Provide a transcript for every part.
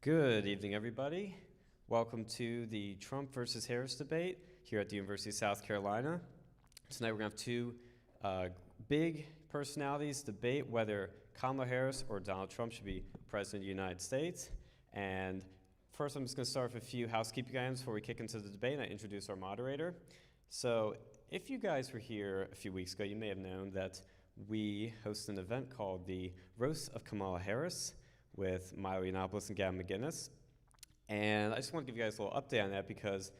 Good evening, everybody. Welcome to the Trump versus Harris debate here at the University of South Carolina. Tonight we're going to have two big personalities debate whether Kamala Harris or Donald Trump should be president of the United States. And first I'm just going to start with a few housekeeping items before we kick into the debate and I introduce our moderator. So if you guys were here a few weeks ago, you may have known that we hosted an event called the Roast of Kamala Harris with Milo Yiannopoulos and Gavin McInnes. And I just want to give you guys a little update on that because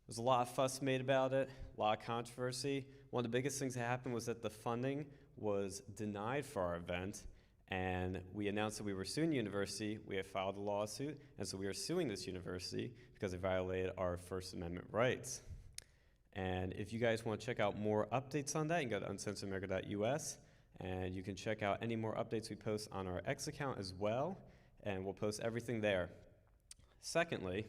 there's a lot of fuss made about it, a lot of controversy. One of the biggest things that happened was that the funding was denied for our event, and we announced that we were suing the university. We have filed a lawsuit, and so we are suing this university because it violated our First Amendment rights. And if you guys want to check out more updates on that, you can go to uncensoredamerica.us, and you can check out any more updates we post on our X account as well, and we'll post everything there. Secondly,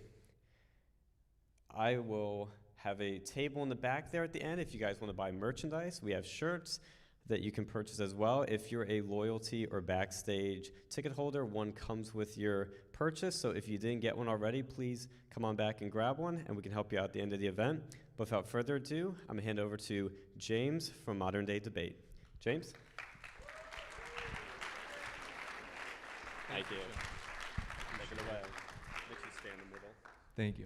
I will have a table in the back there at the end if you guys want to buy merchandise. We have shirts that you can purchase as well. If you're a loyalty or backstage ticket holder, one comes with your purchase. So if you didn't get one already, please come on back and grab one, and we can help you out at the end of the event. But without further ado, I'm going to hand over to James from Modern Day Debate. James? Thank you. Take it away. Make sure you stay in the middle. Thank you.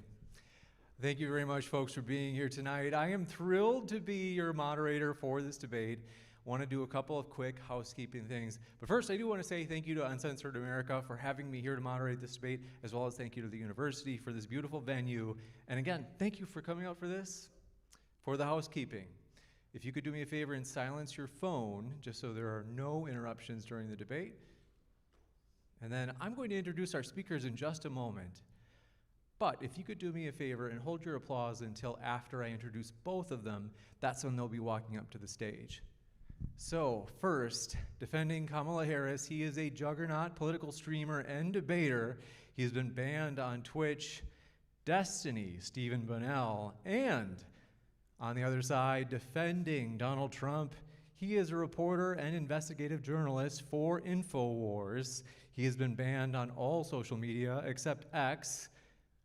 Thank you very much, folks, for being here tonight. I am thrilled to be your moderator for this debate. Want to do a couple of quick housekeeping things. But first, I do want to say thank you to Uncensored America for having me here to moderate this debate, as well as thank you to the university for this beautiful venue. And again, thank you for coming out for this. For the housekeeping, if you could do me a favor and silence your phone, just so there are no interruptions during the debate. And then I'm going to introduce our speakers in just a moment. But if you could do me a favor and hold your applause until after I introduce both of them, that's when they'll be walking up to the stage. So first, defending Kamala Harris, he is a juggernaut political streamer and debater. He's been banned on Twitch, Destiny, Stephen Bunnell, and on the other side, defending Donald Trump, he is a reporter and investigative journalist for InfoWars. He has been banned on all social media except X.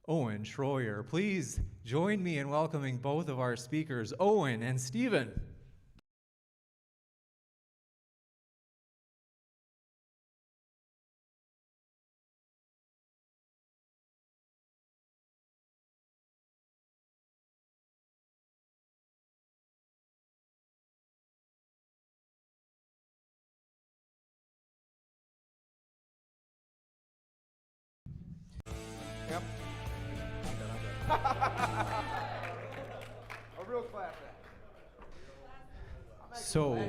Owen Shroyer. Please join me in welcoming both of our speakers, Owen and Stephen. Yep. A real class act. So,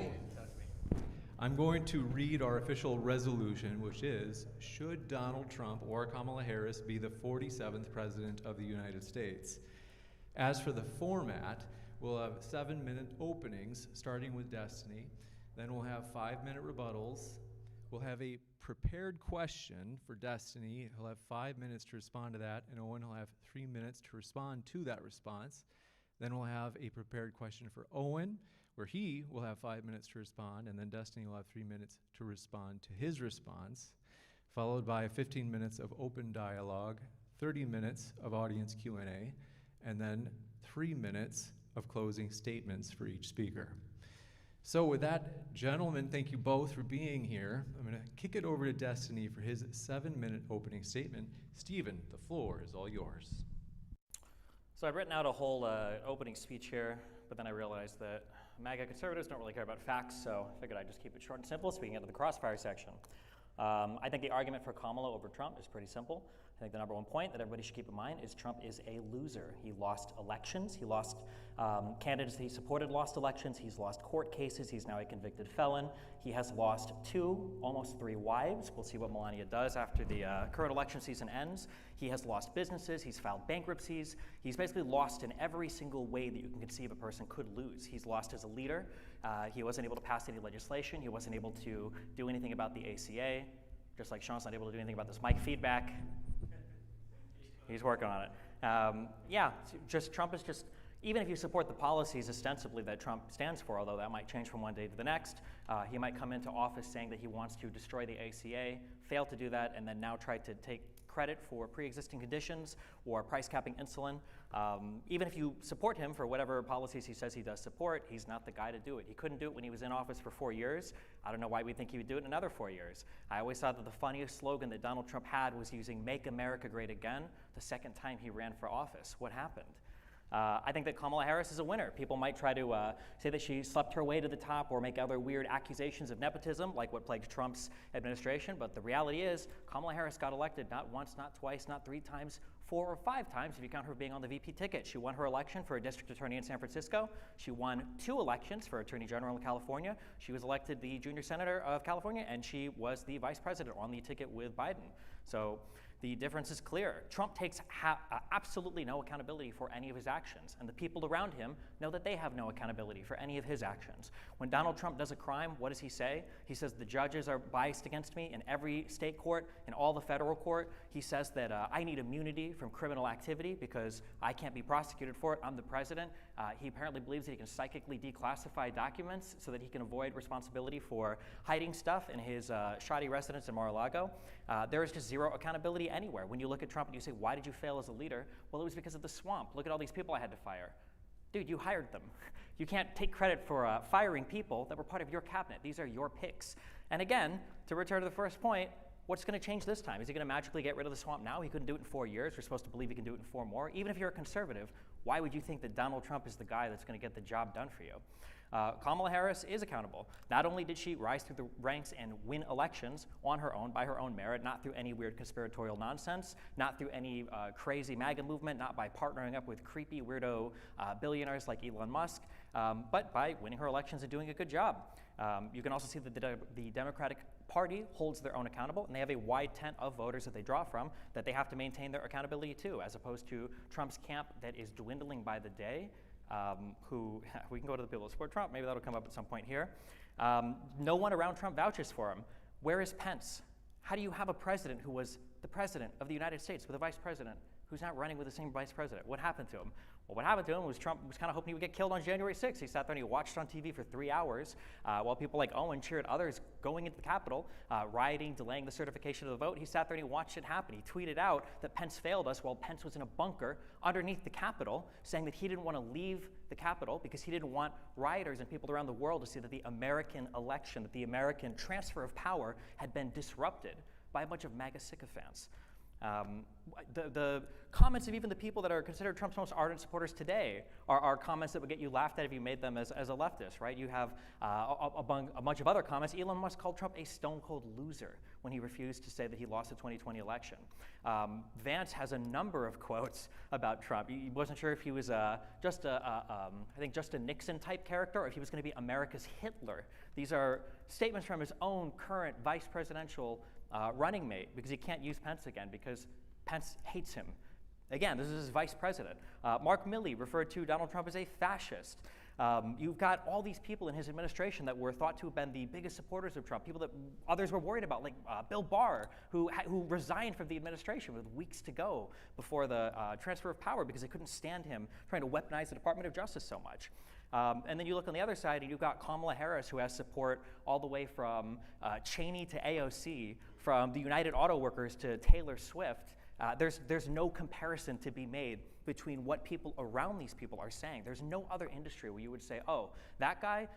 I'm going to read our official resolution, which is, should Donald Trump or Kamala Harris be the 47th President of the United States? As for the format, we'll have 7-minute openings, starting with Destiny. Then we'll have 5-minute rebuttals. We'll have a prepared question for Destiny. He'll have 5 minutes to respond to that, and Owen will have 3 minutes to respond to that response. Then we'll have a prepared question for Owen, where he will have 5 minutes to respond, and then Destiny will have 3 minutes to respond to his response, followed by 15 minutes of open dialogue, 30 minutes of audience Q&A, and then 3 minutes of closing statements for each speaker. So with that, gentlemen, thank you both for being here. I'm going to kick it over to Destiny for his 7-minute opening statement. Stephen, the floor is all yours. So I've written out a whole opening speech here, but then I realized that MAGA conservatives don't really care about facts, so I figured I'd just keep it short and simple so we can get to the crossfire section. I think the argument for Kamala over Trump is pretty simple. I think the number one point that everybody should keep in mind is Trump is a loser. He lost elections. He lost candidates that he supported lost elections. He's lost court cases. He's now a convicted felon. He has lost 2, almost 3 wives. We'll see what Melania does after the current election season ends. He has lost businesses. He's filed bankruptcies. He's basically lost in every single way that you can conceive a person could lose. He's lost as a leader. He wasn't able to pass any legislation. He wasn't able to do anything about the ACA, just like Sean's not able to do anything about this mic feedback. He's working on it. Yeah, Trump is just, even if you support the policies ostensibly that Trump stands for, although that might change from one day to the next, he might come into office saying that he wants to destroy the ACA, fail to do that, and then now try to take credit for pre-existing conditions or price capping insulin. Even if you support him for whatever policies he says he does support, he's not the guy to do it. He couldn't do it when he was in office for 4 years. I don't know why we think he would do it in another 4 years. I always thought that the funniest slogan that Donald Trump had was using "Make America Great Again" the second time he ran for office. What happened? I think that Kamala Harris is a winner. People might try to say that she slept her way to the top or make other weird accusations of nepotism, like what plagued Trump's administration, but the reality is Kamala Harris got elected not once, not twice, not 3 times, 4 or 5 times if you count her being on the VP ticket. She won her election for a district attorney in San Francisco. She won 2 elections for attorney general in California. She was elected the junior senator of California, and she was the vice president on the ticket with Biden. So the difference is clear. Trump takes absolutely no accountability for any of his actions, and the people around him know that they have no accountability for any of his actions. When Donald Trump does a crime, what does he say? He says the judges are biased against me in every state court, in all the federal court. He says that I need immunity from criminal activity because I can't be prosecuted for it. I'm the president. He apparently believes that he can psychically declassify documents so that he can avoid responsibility for hiding stuff in his shoddy residence in Mar-a-Lago. There is just zero accountability anywhere. When you look at Trump and you say, why did you fail as a leader? Well, it was because of the swamp. Look at all these people I had to fire. Dude, you hired them. You can't take credit for firing people that were part of your cabinet. These are your picks. And again, to return to the first point, what's going to change this time? Is he going to magically get rid of the swamp now? He couldn't do it in 4 years. We're supposed to believe he can do it in 4 more. Even if you're a conservative, why would you think that Donald Trump is the guy that's going to get the job done for you? Kamala Harris is accountable. Not only did she rise through the ranks and win elections on her own, by her own merit, not through any weird conspiratorial nonsense, not through any crazy MAGA movement, not by partnering up with creepy weirdo billionaires like Elon Musk, but by winning her elections and doing a good job. You can also see that the Democratic Party holds their own accountable, and they have a wide tent of voters that they draw from that they have to maintain their accountability to, as opposed to Trump's camp that is dwindling by the day. Who we can go to the people who support Trump. Maybe that'll come up at some point here. No one around Trump vouches for him. Where is Pence? How do you have a president who was the president of the United States with a vice president who's not running with the same vice president? What happened to him? Well, what happened to him was Trump was kind of hoping he would get killed on January 6th. He sat there and he watched on TV for 3 hours while people like Owen cheered others going into the Capitol, rioting, delaying the certification of the vote. He sat there and he watched it happen. He tweeted out that Pence failed us while Pence was in a bunker underneath the Capitol, saying that he didn't want to leave the Capitol because he didn't want rioters and people around the world to see that the American election, that the American transfer of power had been disrupted by a bunch of MAGA sycophants. The comments of even the people that are considered Trump's most ardent supporters today are comments that would get you laughed at if you made them as a leftist, right? You have a bunch of other comments. Elon Musk called Trump a stone-cold loser when he refused to say that he lost the 2020 election. Vance has a number of quotes about Trump. He wasn't sure if he was I think just a Nixon-type character or if he was going to be America's Hitler. These are statements from his own current vice presidential running mate, because he can't use Pence again because Pence hates him. Again, this is his vice president. Mark Milley referred to Donald Trump as a fascist. You've got all these people in his administration that were thought to have been the biggest supporters of Trump, people that others were worried about, like Bill Barr, who resigned from the administration with weeks to go before the transfer of power because they couldn't stand him trying to weaponize the Department of Justice so much. And then you look on the other side, and you've got Kamala Harris, who has support all the way from Cheney to AOC, from the United Auto Workers to Taylor Swift. There's no comparison to be made between what people around these people are saying. There's no other industry where you would say, oh, that guy,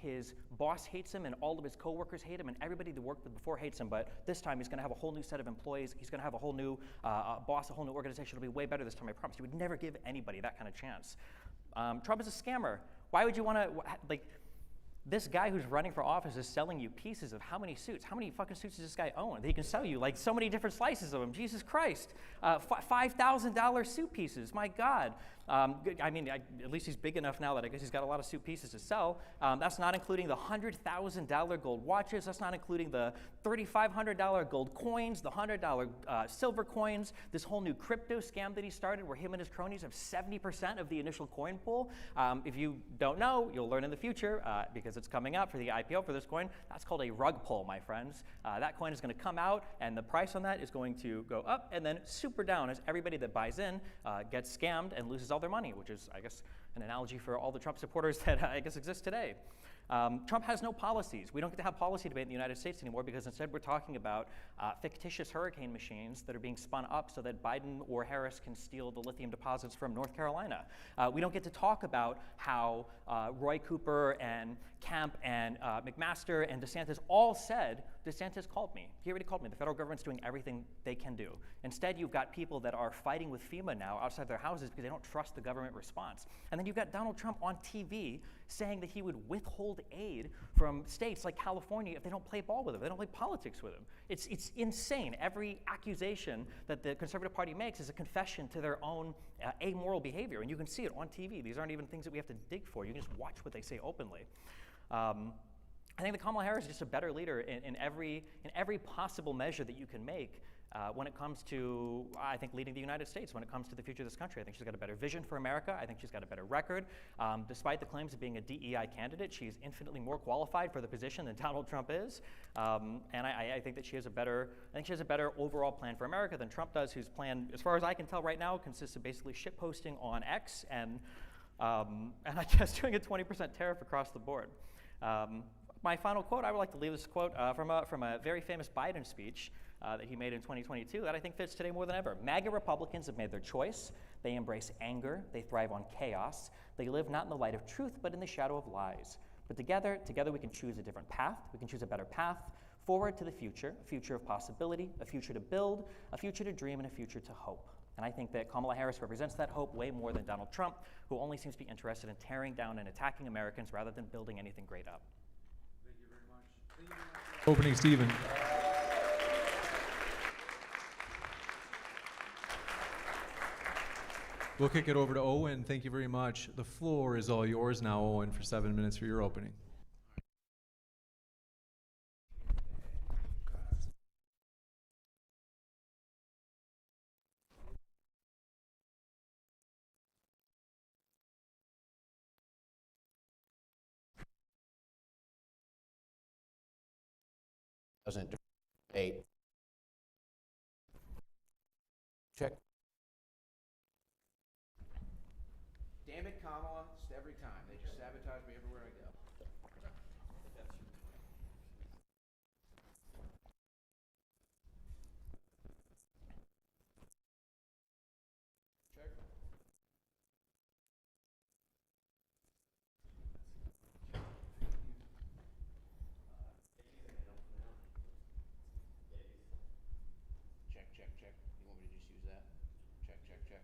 his boss hates him and all of his coworkers hate him and everybody that worked with before hates him, but this time he's going to have a whole new set of employees. He's going to have a whole new boss, a whole new organization. It'll be way better this time, I promise. You would never give anybody that kind of chance. Trump is a scammer. Why would you want to, like, this guy who's running for office is selling you pieces of how many suits? How many fucking suits does this guy own? He can sell you like so many different slices of them. Jesus Christ. $5,000 suit pieces. My God. I mean, at least he's big enough now that I guess he's got a lot of suit pieces to sell. That's not including the $100,000 gold watches. That's not including the $3,500 gold coins, the $100 silver coins, this whole new crypto scam that he started where him and his cronies have 70% of the initial coin pool. If you don't know, you'll learn in the future because it's coming out for the IPO for this coin. That's called a rug pull, my friends. That coin is going to come out and the price on that is going to go up and then super down as everybody that buys in gets scammed and loses all their money, which is, I guess, an analogy for all the Trump supporters that I guess exist today. Trump has no policies. We don't get to have policy debate in the United States anymore because instead we're talking about fictitious hurricane machines that are being spun up so that Biden or Harris can steal the lithium deposits from North Carolina. We don't get to talk about how Roy Cooper and Kemp and McMaster and DeSantis all said, DeSantis called me. He already called me. The federal government's doing everything they can do. Instead, you've got people that are fighting with FEMA now outside their houses because they don't trust the government response. And then you've got Donald Trump on TV saying that he would withhold aid from states like California if they don't play ball with him, if they don't play politics with him. It's insane. Every accusation that the Conservative Party makes is a confession to their own amoral behavior, and you can see it on TV. These aren't even things that we have to dig for. You can just watch what they say openly. I think that Kamala Harris is just a better leader in every possible measure that you can make when it comes to, I think, leading the United States, when it comes to the future of this country. I think she's got a better vision for America. I think she's got a better record. Despite the claims of being a DEI candidate, she's infinitely more qualified for the position than Donald Trump is. And I think that she has a better overall plan for America than Trump does, whose plan, as far as I can tell right now, consists of basically shitposting on X and I guess doing a 20% tariff across the board. My final quote, I would like to leave this quote from a very famous Biden speech that he made in 2022 that I think fits today more than ever. MAGA Republicans have made their choice. They embrace anger. They thrive on chaos. They live not in the light of truth, but in the shadow of lies. But together we can choose a different path. We can choose a better path forward to the future, a future of possibility, a future to build, a future to dream, and a future to hope. And I think that Kamala Harris represents that hope way more than Donald Trump, who only seems to be interested in tearing down and attacking Americans rather than building anything great up. Thank you very much. Thank you very much. Opening Stephen. We'll kick it over to Owen. Thank you very much. The floor is all yours now, Owen, for 7 minutes for your opening. Doesn't debate. Check. Damn it, Kamala, it's every time. They just sabotage me everywhere I go. Check. Check. You want me to just use that? Check.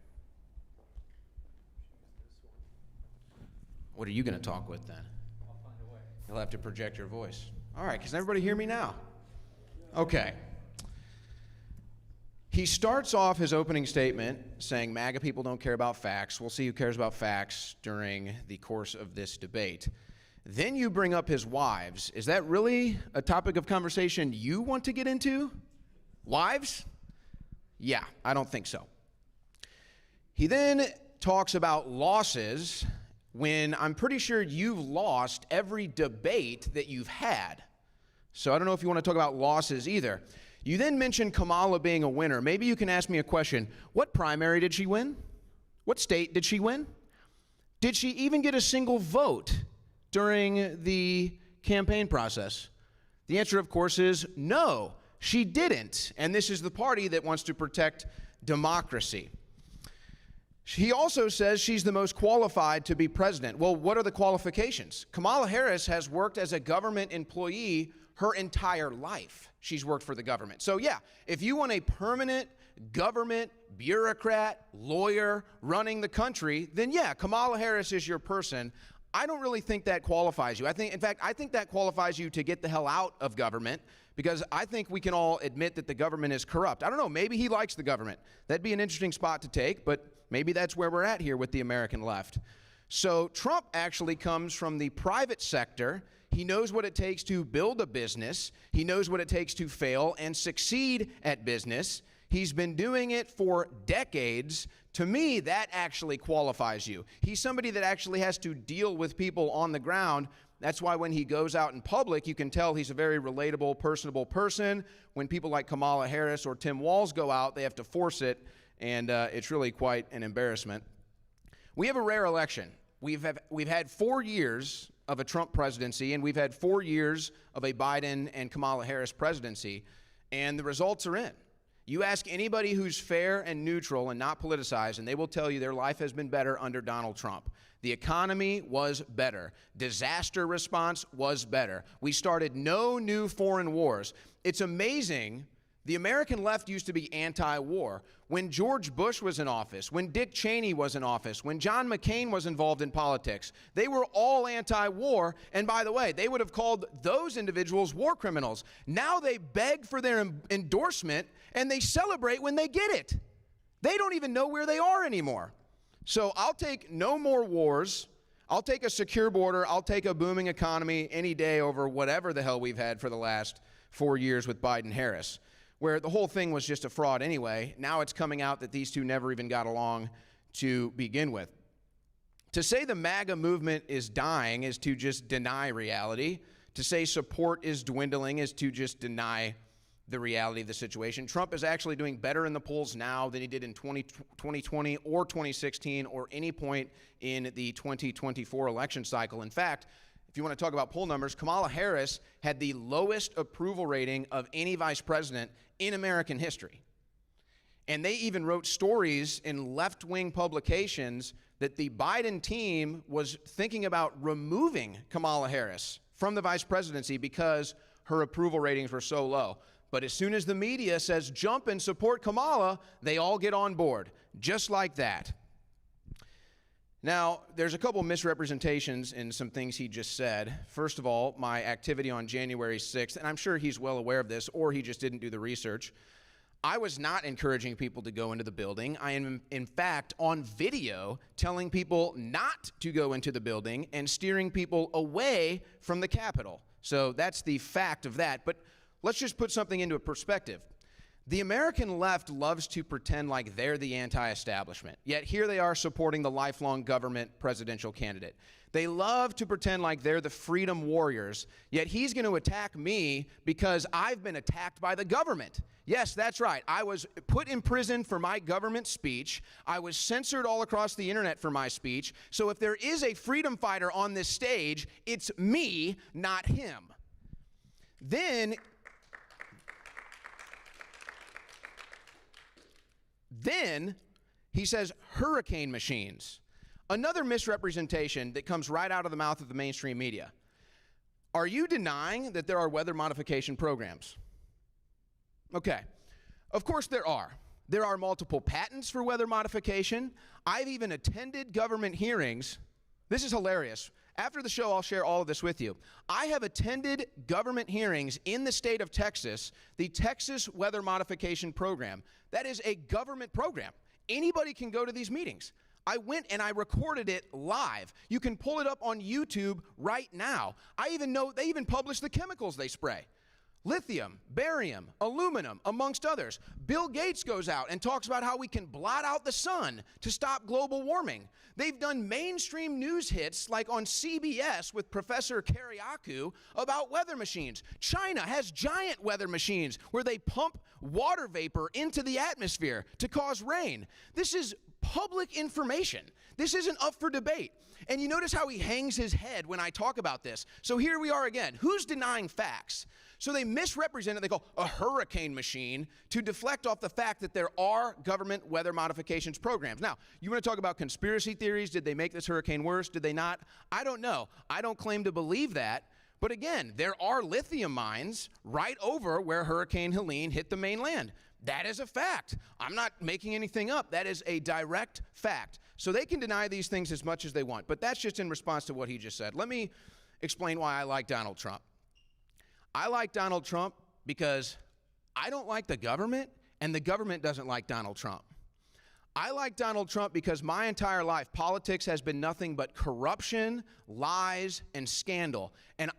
What are you going to talk with then? I'll find a way. You'll have to project your voice. All right, can everybody hear me now? Okay. He starts off his opening statement saying MAGA people don't care about facts. We'll see who cares about facts during the course of this debate. Then you bring up his wives. Is that really a topic of conversation you want to get into? Wives? Yeah, I don't think so. He then talks about losses when I'm pretty sure you've lost every debate that you've had. So I don't know if you want to talk about losses either. You then mentioned Kamala being a winner. Maybe you can ask me a question. What primary did she win? What state did she win? Did she even get a single vote during the campaign process? The answer, of course, is no, she didn't. And this is the party that wants to protect democracy. He also says she's the most qualified to be president. Well, what are the qualifications? Kamala Harris has worked as a government employee her entire life. She's worked for the government. So yeah, if you want a permanent government bureaucrat, lawyer running the country, then yeah, Kamala Harris is your person. I don't really think that qualifies you. In fact, I think that qualifies you to get the hell out of government, because I think we can all admit that the government is corrupt. I don't know, maybe he likes the government. That'd be an interesting spot to take, but maybe that's where we're at here with the American left. So Trump actually comes from the private sector. He knows what it takes to build a business. He knows what it takes to fail and succeed at business. He's been doing it for decades. To me, that actually qualifies you. He's somebody that actually has to deal with people on the ground. That's why when he goes out in public, you can tell he's a very relatable, personable person. When people like Kamala Harris or Tim Walz go out, they have to force it, and it's really quite an embarrassment. We have a rare election. We've had 4 years of a Trump presidency, and we've had 4 years of a Biden and Kamala Harris presidency, and the results are in. You ask anybody who's fair and neutral and not politicized, and they will tell you their life has been better under Donald Trump. The economy was better. Disaster response was better. We started no new foreign wars. It's amazing. The American left used to be anti-war. When George Bush was in office, when Dick Cheney was in office, when John McCain was involved in politics, they were all anti-war. And by the way, they would have called those individuals war criminals. Now they beg for their endorsement and they celebrate when they get it. They don't even know where they are anymore. So I'll take no more wars. I'll take a secure border. I'll take a booming economy any day over whatever the hell we've had for the last 4 years with Biden-Harris, where the whole thing was just a fraud anyway. Now it's coming out that these two never even got along to begin with. To say the MAGA movement is dying is to just deny reality. To say support is dwindling is to just deny the reality of the situation. Trump is actually doing better in the polls now than he did in 2020 or 2016 or any point in the 2024 election cycle. In fact, if you want to talk about poll numbers, Kamala Harris had the lowest approval rating of any vice president in American history. And they even wrote stories in left-wing publications that the Biden team was thinking about removing Kamala Harris from the vice presidency because her approval ratings were so low. But as soon as the media says jump and support Kamala, they all get on board, just like that. Now, there's a couple misrepresentations in some things he just said. First of all, my activity on January 6th, and I'm sure he's well aware of this, or he just didn't do the research. I was not encouraging people to go into the building. I am, in fact, on video telling people not to go into the building and steering people away from the Capitol. So that's the fact of that. But let's just put something into perspective. The American left loves to pretend like they're the anti-establishment, yet here they are supporting the lifelong government presidential candidate. They love to pretend like they're the freedom warriors, yet he's going to attack me because I've been attacked by the government. Yes, that's right. I was put in prison for my government speech. I was censored all across the internet for my speech. So if there is a freedom fighter on this stage, it's me, not him. Then he says hurricane machines. Another misrepresentation that comes right out of the mouth of the mainstream media. Are you denying that there are weather modification programs? Okay. Of course there are. There are multiple patents for weather modification. I've even attended government hearings. This is hilarious. After the show, I'll share all of this with you. I have attended government hearings in the state of Texas, the Texas Weather Modification Program. That is a government program. Anybody can go to these meetings. I went and I recorded it live. You can pull it up on YouTube right now. I even know they even publish the chemicals they spray. Lithium, barium, aluminum, amongst others. Bill Gates goes out and talks about how we can blot out the sun to stop global warming. They've done mainstream news hits like on CBS with Professor Kariakou about weather machines. China has giant weather machines where they pump water vapor into the atmosphere to cause rain. This is public information. This isn't up for debate. And you notice how he hangs his head when I talk about this. So here we are again. Who's denying facts? So they misrepresent it. They call a hurricane machine to deflect off the fact that there are government weather modifications programs. Now, you want to talk about conspiracy theories? Did they make this hurricane worse? Did they not? I don't know. I don't claim to believe that. But again, there are lithium mines right over where Hurricane Helene hit the mainland. That is a fact. I'm not making anything up. That is a direct fact. So they can deny these things as much as they want. But that's just in response to what he just said. Let me explain why I like Donald Trump. I like Donald Trump because I don't like the government, and the government doesn't like Donald Trump. I like Donald Trump because my entire life, politics has been nothing but corruption, lies, and scandal. And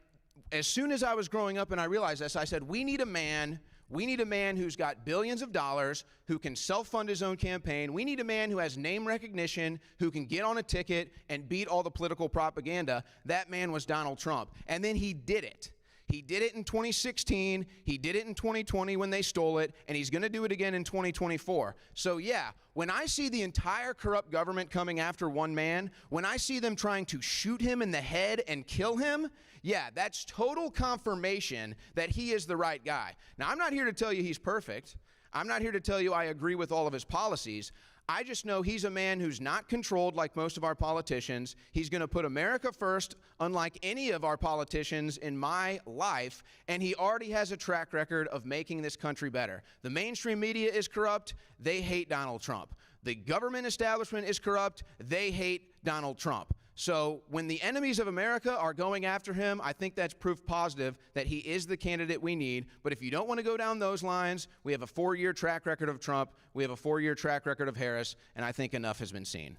as soon as I was growing up and I realized this, I said, we need a man who's got billions of dollars, who can self-fund his own campaign. We need a man who has name recognition, who can get on a ticket and beat all the political propaganda. That man was Donald Trump. And then he did it. He did it in 2016, he did it in 2020 when they stole it, and he's going to do it again in 2024. So yeah, when I see the entire corrupt government coming after one man, when I see them trying to shoot him in the head and kill him, yeah, that's total confirmation that he is the right guy. Now, I'm not here to tell you he's perfect. I'm not here to tell you I agree with all of his policies. I just know he's a man who's not controlled like most of our politicians. He's going to put America first, unlike any of our politicians in my life, and he already has a track record of making this country better. The mainstream media is corrupt. They hate Donald Trump. The government establishment is corrupt. They hate Donald Trump. So when the enemies of America are going after him, I think that's proof positive that he is the candidate we need. But if you don't want to go down those lines, we have a 4-year track record of Trump, we have a 4-year track record of Harris, and I think enough has been seen.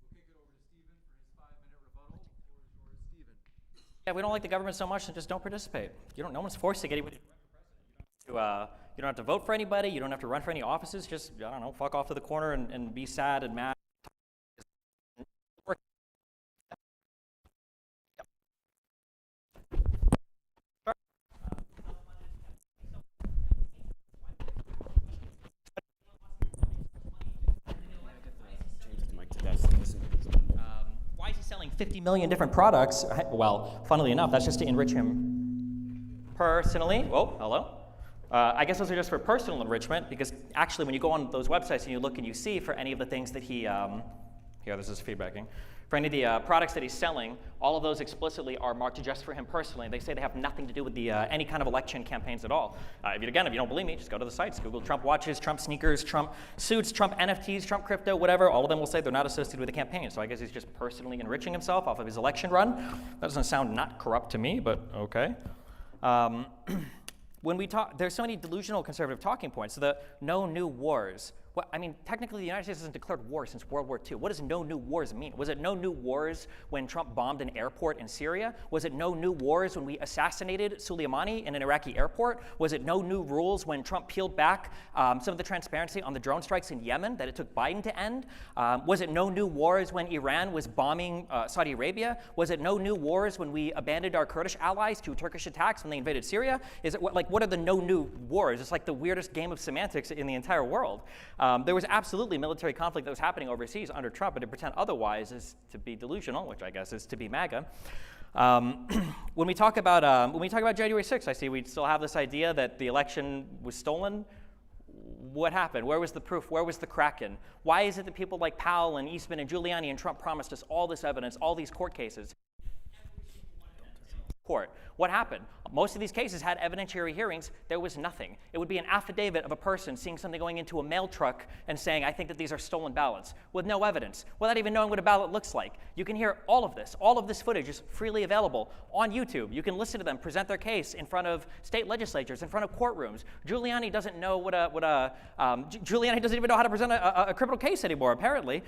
We'll kick it over to Stephen for his 5-minute rebuttal. The floor is yours, Stephen. Yeah, we don't like the government so much, then just don't participate. No one's forced to get anybody to run for president. You don't have to vote for anybody. You don't have to run for any offices. Just, I don't know, fuck off to the corner and be sad and mad. Why is he selling 50 million different products? Well, funnily enough, that's just to enrich him personally. Whoa, hello. I guess those are just for personal enrichment, because actually when you go on those websites and you look and you see for any of the things that he, here, this is feedbacking. For any of the products that he's selling, all of those explicitly are marked just for him personally. They say they have nothing to do with the any kind of election campaigns at all. If you don't believe me, just go to the sites. Google Trump watches, Trump sneakers, Trump suits, Trump NFTs, Trump crypto, whatever. All of them will say they're not associated with the campaign. So I guess he's just personally enriching himself off of his election run. That doesn't sound not corrupt to me, but okay. When we talk, there's so many delusional conservative talking points. So the no new wars. Well, I mean, technically, the United States hasn't declared war since World War II. What does no new wars mean? Was it no new wars when Trump bombed an airport in Syria? Was it no new wars when we assassinated Soleimani in an Iraqi airport? Was it no new rules when Trump peeled back some of the transparency on the drone strikes in Yemen that it took Biden to end? Was it no new wars when Iran was bombing Saudi Arabia? Was it no new wars when we abandoned our Kurdish allies to Turkish attacks when they invaded Syria? Is it what are the no new wars? It's like the weirdest game of semantics in the entire world. There was absolutely military conflict that was happening overseas under Trump, but to pretend otherwise is to be delusional, which I guess is to be MAGA. When we talk about January 6th, I see we still have this idea that the election was stolen. What happened? Where was the proof? Where was the Kraken? Why is it that people like Powell and Eastman and Giuliani and Trump promised us all this evidence, all these court cases? Court. What happened? Most of these cases had evidentiary hearings. There was nothing. It would be an affidavit of a person seeing something going into a mail truck and saying, I think that these are stolen ballots, with no evidence, without even knowing what a ballot looks like. You can hear all of this. All of this footage is freely available on YouTube. You can listen to them present their case in front of state legislatures, in front of courtrooms. Giuliani doesn't know Giuliani doesn't even know how to present a criminal case anymore, apparently.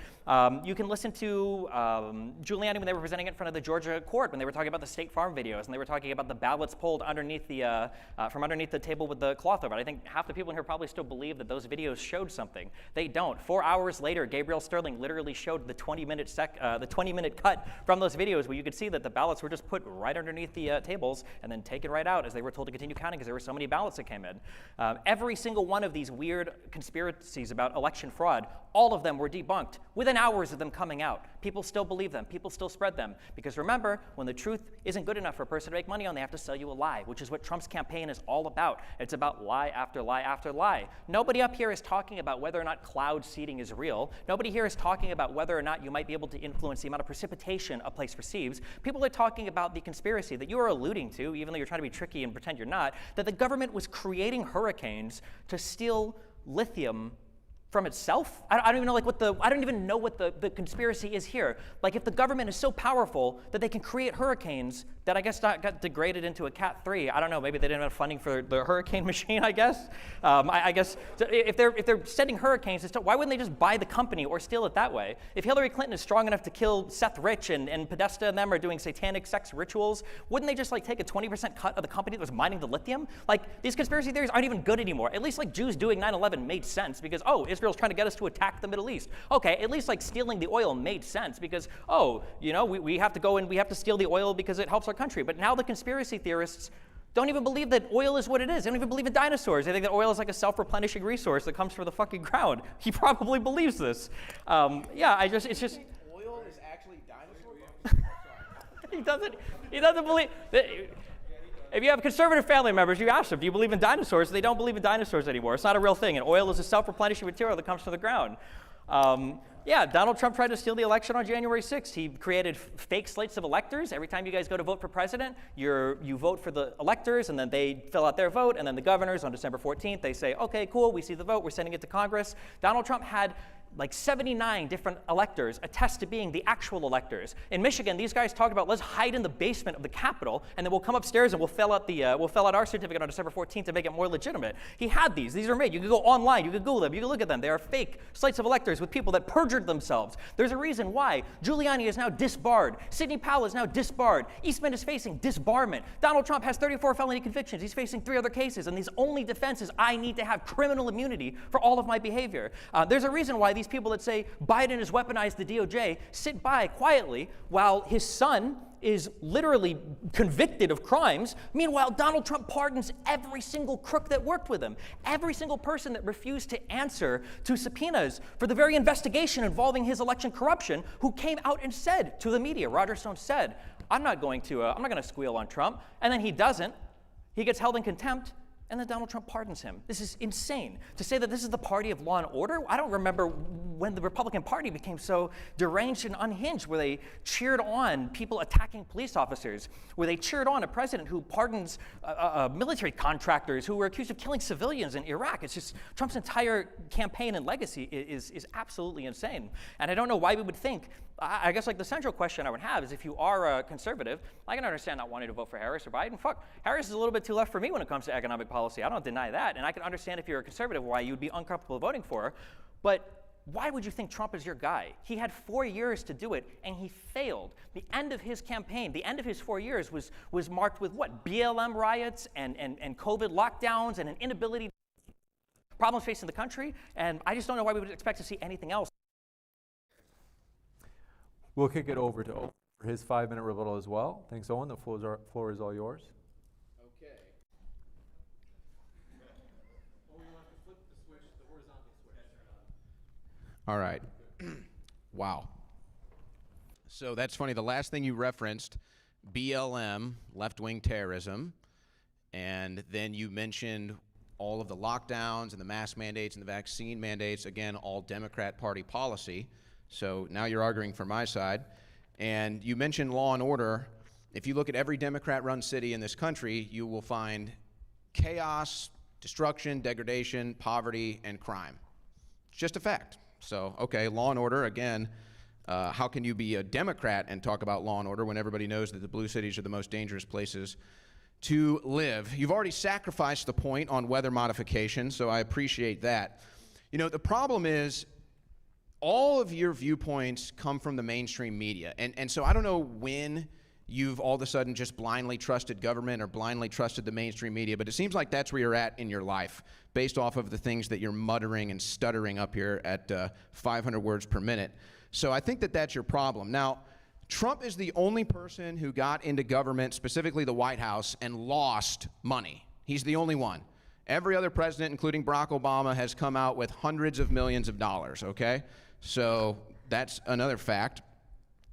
You can listen to Giuliani when they were presenting it in front of the Georgia court, when they were talking about the State Farm videos, and they were talking about the ballots pulled underneath from underneath the table with the cloth over it. I think half the people in here probably still believe that those videos showed something. They don't. 4 hours later, Gabriel Sterling literally showed the 20-minute cut from those videos where you could see that the ballots were just put right underneath the tables and then taken right out as they were told to continue counting because there were so many ballots that came in. Every single one of these weird conspiracies about election fraud, all of them were debunked within hours of them coming out. People still believe them. People still spread them. Because remember, when the truth isn't good enough for a person to make money on, they have to sell you a lie, which is what Trump's campaign is all about. It's about lie after lie after lie. Nobody up here is talking about whether or not cloud seeding is real. Nobody here is talking about whether or not you might be able to influence the amount of precipitation a place receives. People are talking about the conspiracy that you are alluding to, even though you're trying to be tricky and pretend you're not, that the government was creating hurricanes to steal lithium from itself? I don't even know what the conspiracy is here. Like, if the government is so powerful that they can create hurricanes that I guess got degraded into a Cat 3, I don't know, maybe they didn't have funding for the hurricane machine, I guess. I guess if they're sending hurricanes, why wouldn't they just buy the company or steal it that way? If Hillary Clinton is strong enough to kill Seth Rich and Podesta and them are doing satanic sex rituals, wouldn't they just take a 20% cut of the company that was mining the lithium? Like, these conspiracy theories aren't even good anymore. At least Jews doing 9/11 made sense because, Israel's trying to get us to attack the Middle East. Okay, at least stealing the oil made sense because, we have to go and we have to steal the oil because it helps our country. But now the conspiracy theorists don't even believe that oil is what it is. They don't even believe in dinosaurs. They think that oil is like a self-replenishing resource that comes from the fucking ground. He probably believes this. It's just. Oil is actually dinosaurs? He doesn't believe. If you have conservative family members, you ask them, do you believe in dinosaurs? They don't believe in dinosaurs anymore. It's not a real thing. And oil is a self-replenishing material that comes from the ground. Donald Trump tried to steal the election on January 6th. He created fake slates of electors. Every time you guys go to vote for president, you vote for the electors, and then they fill out their vote, and then the governors on December 14th, they say, okay, cool, we see the vote, we're sending it to Congress. Donald Trump had like 79 different electors attest to being the actual electors. In Michigan, these guys talked about, let's hide in the basement of the Capitol, and then we'll come upstairs and we'll fill out our certificate on December 14th to make it more legitimate. He had these. These are made. You can go online. You can Google them. You can look at them. They are fake slates of electors with people that perjured themselves. There's a reason why Giuliani is now disbarred. Sidney Powell is now disbarred. Eastman is facing disbarment. Donald Trump has 34 felony convictions. He's facing 3 other cases, and his only defense is, I need to have criminal immunity for all of my behavior. There's a reason why these people that say Biden has weaponized the DOJ sit by quietly while his son is literally convicted of crimes. Meanwhile, Donald Trump pardons every single crook that worked with him, every single person that refused to answer to subpoenas for the very investigation involving his election corruption, who came out and said to the media, Roger Stone said, I'm not going to squeal on Trump. And then he doesn't. He gets held in contempt. And then Donald Trump pardons him. This is insane. To say that this is the party of law and order, I don't remember when the Republican Party became so deranged and unhinged, where they cheered on people attacking police officers, where they cheered on a president who pardons military contractors who were accused of killing civilians in Iraq. It's just, Trump's entire campaign and legacy is absolutely insane. And I don't know why we would think, I guess like the central question I would have is, if you are a conservative, I can understand not wanting to vote for Harris or Biden. Fuck, Harris is a little bit too left for me when it comes to economic policy. I don't deny that. And I can understand if you're a conservative why you'd be uncomfortable voting for her. But why would you think Trump is your guy? He had 4 years to do it, and he failed. The end of his campaign, the end of his 4 years was marked with what? BLM riots and COVID lockdowns and an inability, problems facing the country. And I just don't know why we would expect to see anything else. We'll kick it over to Owen for his 5-minute rebuttal as well. Thanks, Owen. The floor is all yours. Okay. Oh, you have to flip the switch, the horizontal switch. All right. Wow. So that's funny. The last thing you referenced, BLM, left-wing terrorism, and then you mentioned all of the lockdowns and the mask mandates and the vaccine mandates, again, all Democrat Party policy. So now you're arguing for my side. And you mentioned law and order. If you look at every Democrat-run city in this country, you will find chaos, destruction, degradation, poverty, and crime. It's just a fact. So, okay, law and order, again, how can you be a Democrat and talk about law and order when everybody knows that the blue cities are the most dangerous places to live? You've already sacrificed the point on weather modification, so I appreciate that. You know, the problem is, all of your viewpoints come from the mainstream media. And so I don't know when you've all of a sudden just blindly trusted government or blindly trusted the mainstream media, but it seems like that's where you're at in your life, based off of the things that you're muttering and stuttering up here at 500 words per minute. So I think that that's your problem. Now, Trump is the only person who got into government, specifically the White House, and lost money. He's the only one. Every other president, including Barack Obama, has come out with hundreds of millions of dollars, okay? So that's another fact.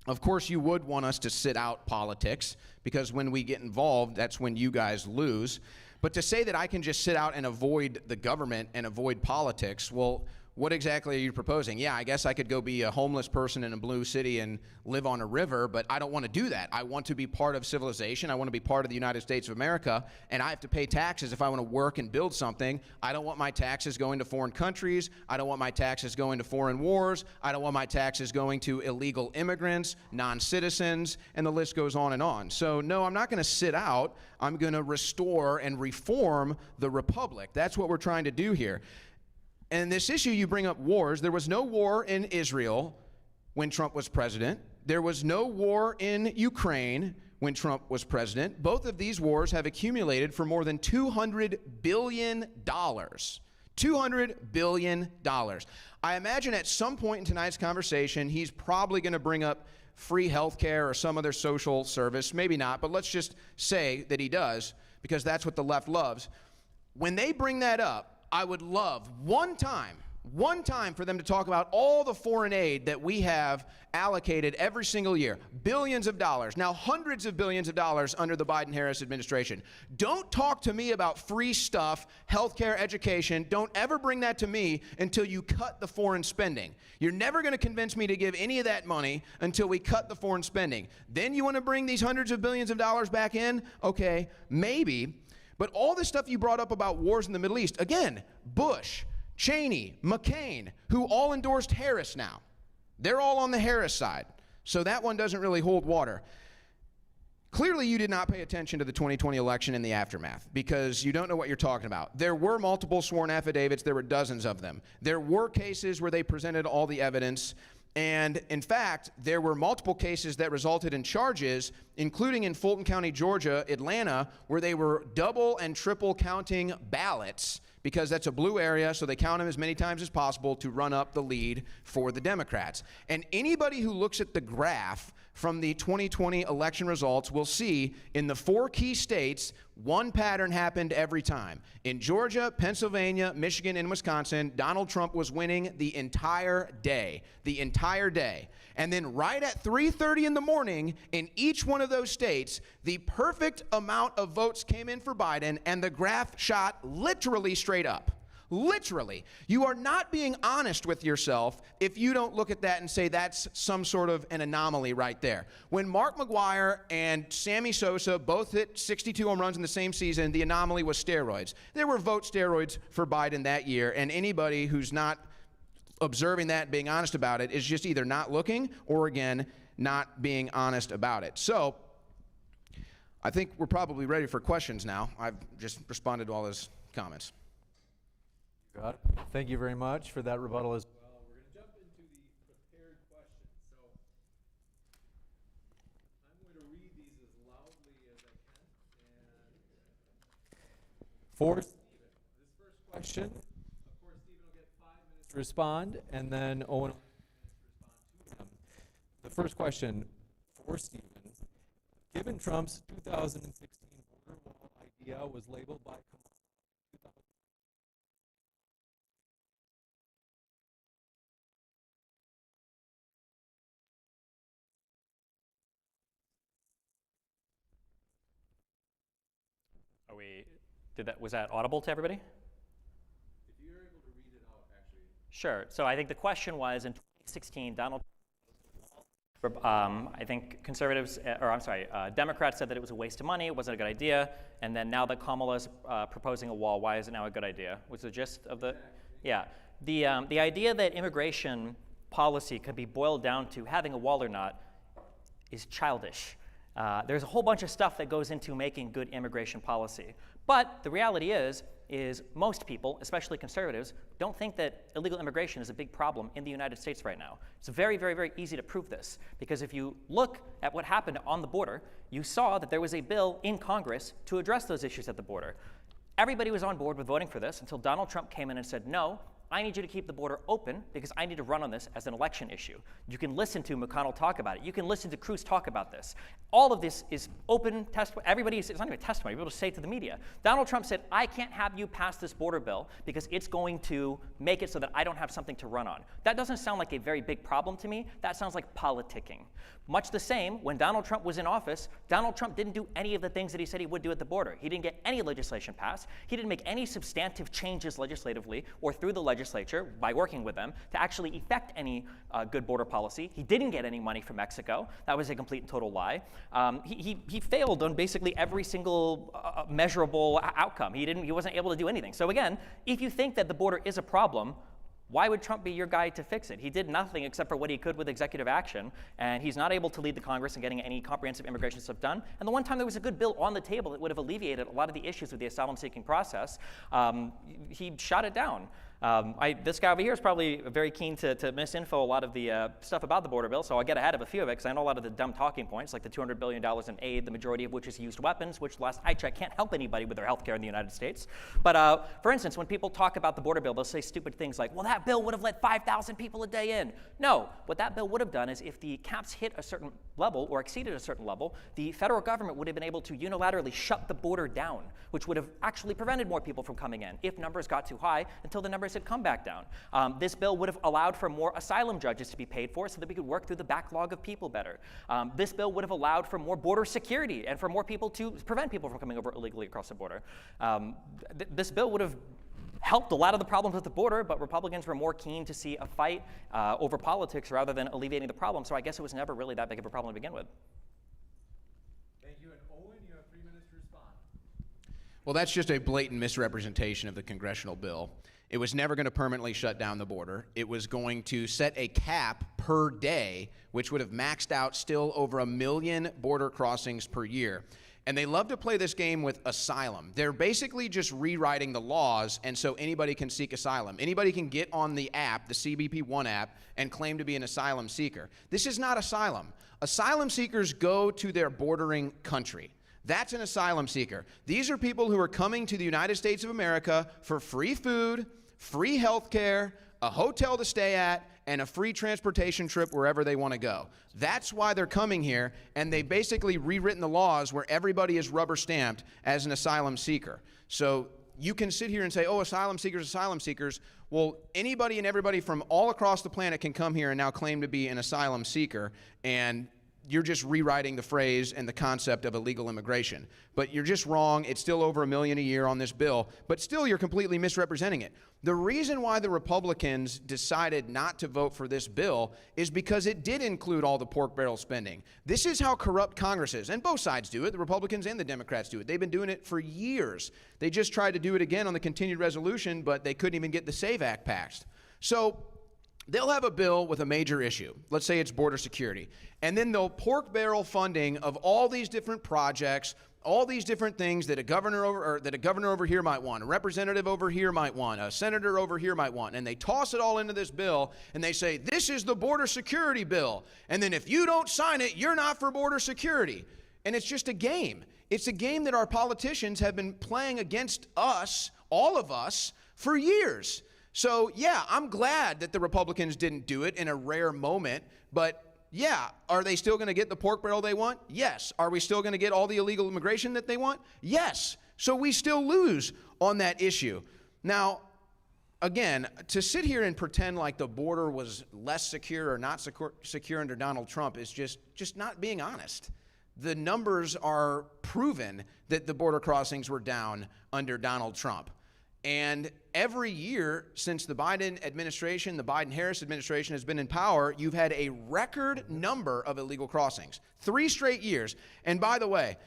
Of course, you would want us to sit out politics, because when we get involved, that's when you guys lose. But to say that I can just sit out and avoid the government and avoid politics, well, what exactly are you proposing? Yeah, I guess I could go be a homeless person in a blue city and live on a river, but I don't want to do that. I want to be part of civilization. I want to be part of the United States of America, and I have to pay taxes if I want to work and build something. I don't want my taxes going to foreign countries. I don't want my taxes going to foreign wars. I don't want my taxes going to illegal immigrants, non-citizens, and the list goes on and on. So no, I'm not going to sit out. I'm going to restore and reform the republic. That's what we're trying to do here. And this issue, you bring up wars. There was no war in Israel when Trump was president. There was no war in Ukraine when Trump was president. Both of these wars have accumulated for more than $200 billion. $200 billion. I imagine at some point in tonight's conversation, he's probably going to bring up free health care or some other social service. Maybe not, but let's just say that he does. because that's what the left loves. When they bring that up, I would love one time for them to talk about all the foreign aid that we have allocated every single year. Billions of dollars, now hundreds of billions of dollars under the Biden-Harris administration. Don't talk to me about free stuff, healthcare, education. Don't ever bring that to me until you cut the foreign spending. You're never going to convince me to give any of that money until we cut the foreign spending. Then you want to bring these hundreds of billions of dollars back in? Okay, maybe. But all this stuff you brought up about wars in the Middle East, again, Bush, Cheney, McCain, who all endorsed Harris now. They're all on the Harris side. So that one doesn't really hold water. Clearly, you did not pay attention to the 2020 election and the aftermath because you don't know what you're talking about. There were multiple sworn affidavits. There were dozens of them. There were cases where they presented all the evidence. And in fact, there were multiple cases that resulted in charges, including in Fulton County, Georgia, Atlanta, where they were double and triple counting ballots because that's a blue area, so they count them as many times as possible to run up the lead for the Democrats. And anybody who looks at the graph from the 2020 election results will see in the 4 key states, one pattern happened every time. In Georgia, Pennsylvania, Michigan, and Wisconsin, Donald Trump was winning the entire day. The entire day. And then right at 3:30 in the morning, in each one of those states, the perfect amount of votes came in for Biden, and the graph shot literally straight up. Literally. You are not being honest with yourself if you don't look at that and say that's some sort of an anomaly right there. When Mark McGwire and Sammy Sosa both hit 62 home runs in the same season, the anomaly was steroids. There were vote steroids for Biden that year, and anybody who's not observing that and being honest about it is just either not looking or, again, not being honest about it. So I think we're probably ready for questions now. I've just responded to all his comments. Got it. Thank you very much for that rebuttal as well. We're going to jump into the prepared questions. So I'm going to read these as loudly as I can. And for Stephen, this first question, of course, Stephen will get 5 minutes to respond, and then Owen will get 5 minutes to respond to him. The first question for Stephen, given Trump's 2016 border wall idea was labeled by Was that audible to everybody? If you're able to read it out, actually. Sure. So I think the question was, in 2016, I think Democrats said that it was a waste of money, it wasn't a good idea, and then now that Kamala's proposing a wall, why is it now a good idea? Was the gist of the, yeah. The idea that immigration policy could be boiled down to having a wall or not is childish. There's a whole bunch of stuff that goes into making good immigration policy. But the reality is most people, especially conservatives, don't think that illegal immigration is a big problem in the United States right now. It's very, very, very easy to prove this, because if you look at what happened on the border, you saw that there was a bill in Congress to address those issues at the border. Everybody was on board with voting for this until Donald Trump came in and said, no, I need you to keep the border open because I need to run on this as an election issue. You can listen to McConnell talk about it. You can listen to Cruz talk about this. All of this is open testimony. It's not even testimony. You're able to say it to the media. Donald Trump said, I can't have you pass this border bill because it's going to make it so that I don't have something to run on. That doesn't sound like a very big problem to me. That sounds like politicking. Much the same, when Donald Trump was in office, Donald Trump didn't do any of the things that he said he would do at the border. He didn't get any legislation passed. He didn't make any substantive changes legislatively or through the legislature by working with them to actually effect any good border policy. He didn't get any money from Mexico. That was a complete and total lie. He failed on basically every single measurable outcome. He wasn't able to do anything. So again, if you think that the border is a problem, why would Trump be your guy to fix it? He did nothing except for what he could with executive action, and he's not able to lead the Congress in getting any comprehensive immigration stuff done. And the one time there was a good bill on the table that would have alleviated a lot of the issues with the asylum-seeking process, he shot it down. This guy over here is probably very keen to misinfo a lot of the stuff about the border bill, so I'll get ahead of a few of it because I know a lot of the dumb talking points, like the $200 billion in aid, the majority of which is used weapons, which last I checked can't help anybody with their health care in the United States. But for instance, when people talk about the border bill, they'll say stupid things like, well, that bill would have let 5,000 people a day in. No, what that bill would have done is if the caps hit a certain level or exceeded a certain level, the federal government would have been able to unilaterally shut the border down, which would have actually prevented more people from coming in if numbers got too high until the numbers had come back down. This bill would have allowed for more asylum judges to be paid for so that we could work through the backlog of people better. This bill would have allowed for more border security and for more people to prevent people from coming over illegally across the border. This bill would have helped a lot of the problems with the border, but Republicans were more keen to see a fight over politics rather than alleviating the problem, so I guess it was never really that big of a problem to begin with. Thank you, and Owen, you have 3 minutes to respond. Well, that's just a blatant misrepresentation of the congressional bill. It was never going to permanently shut down the border. It was going to set a cap per day, which would have maxed out still over 1 million border crossings per year. And they love to play this game with asylum. They're basically just rewriting the laws, and so anybody can seek asylum. Anybody can get on the app, the CBP One app, and claim to be an asylum seeker. This is not asylum. Asylum seekers go to their bordering country. That's an asylum seeker. These are people who are coming to the United States of America for free food, free health care, a hotel to stay at, and a free transportation trip wherever they want to go. That's why they're coming here, and they've basically rewritten the laws where everybody is rubber stamped as an asylum seeker. So you can sit here and say, oh, asylum seekers, asylum seekers. Well, anybody and everybody from all across the planet can come here and now claim to be an asylum seeker, and you're just rewriting the phrase and the concept of illegal immigration. But you're just wrong. It's still over 1 million a year on this bill, but still you're completely misrepresenting it. The reason why the Republicans decided not to vote for this bill is because it did include all the pork barrel spending. This is how corrupt Congress is, and both sides do it. The Republicans and the Democrats do it. They've been doing it for years. They just tried to do it again on the continued resolution, but they couldn't even get the SAVE Act passed. So they'll have a bill with a major issue. Let's say it's border security. And then they'll pork barrel funding of all these different projects, all these different things that a governor over here might want, a representative over here might want, a senator over here might want, and they toss it all into this bill, and they say, this is the border security bill, and then if you don't sign it, you're not for border security. And it's just a game. It's a game that our politicians have been playing against us, all of us, for years. So yeah, I'm glad that the Republicans didn't do it in a rare moment, but yeah, are they still going to get the pork barrel they want? Yes. Are we still going to get all the illegal immigration that they want? Yes. So we still lose on that issue. Now, again, to sit here and pretend like the border was less secure or not secure under Donald Trump is just not being honest. The numbers are proven that the border crossings were down under Donald Trump. And every year since the Biden administration, the Biden-Harris administration has been in power, you've had a record number of illegal crossings. 3 straight years. And by the way,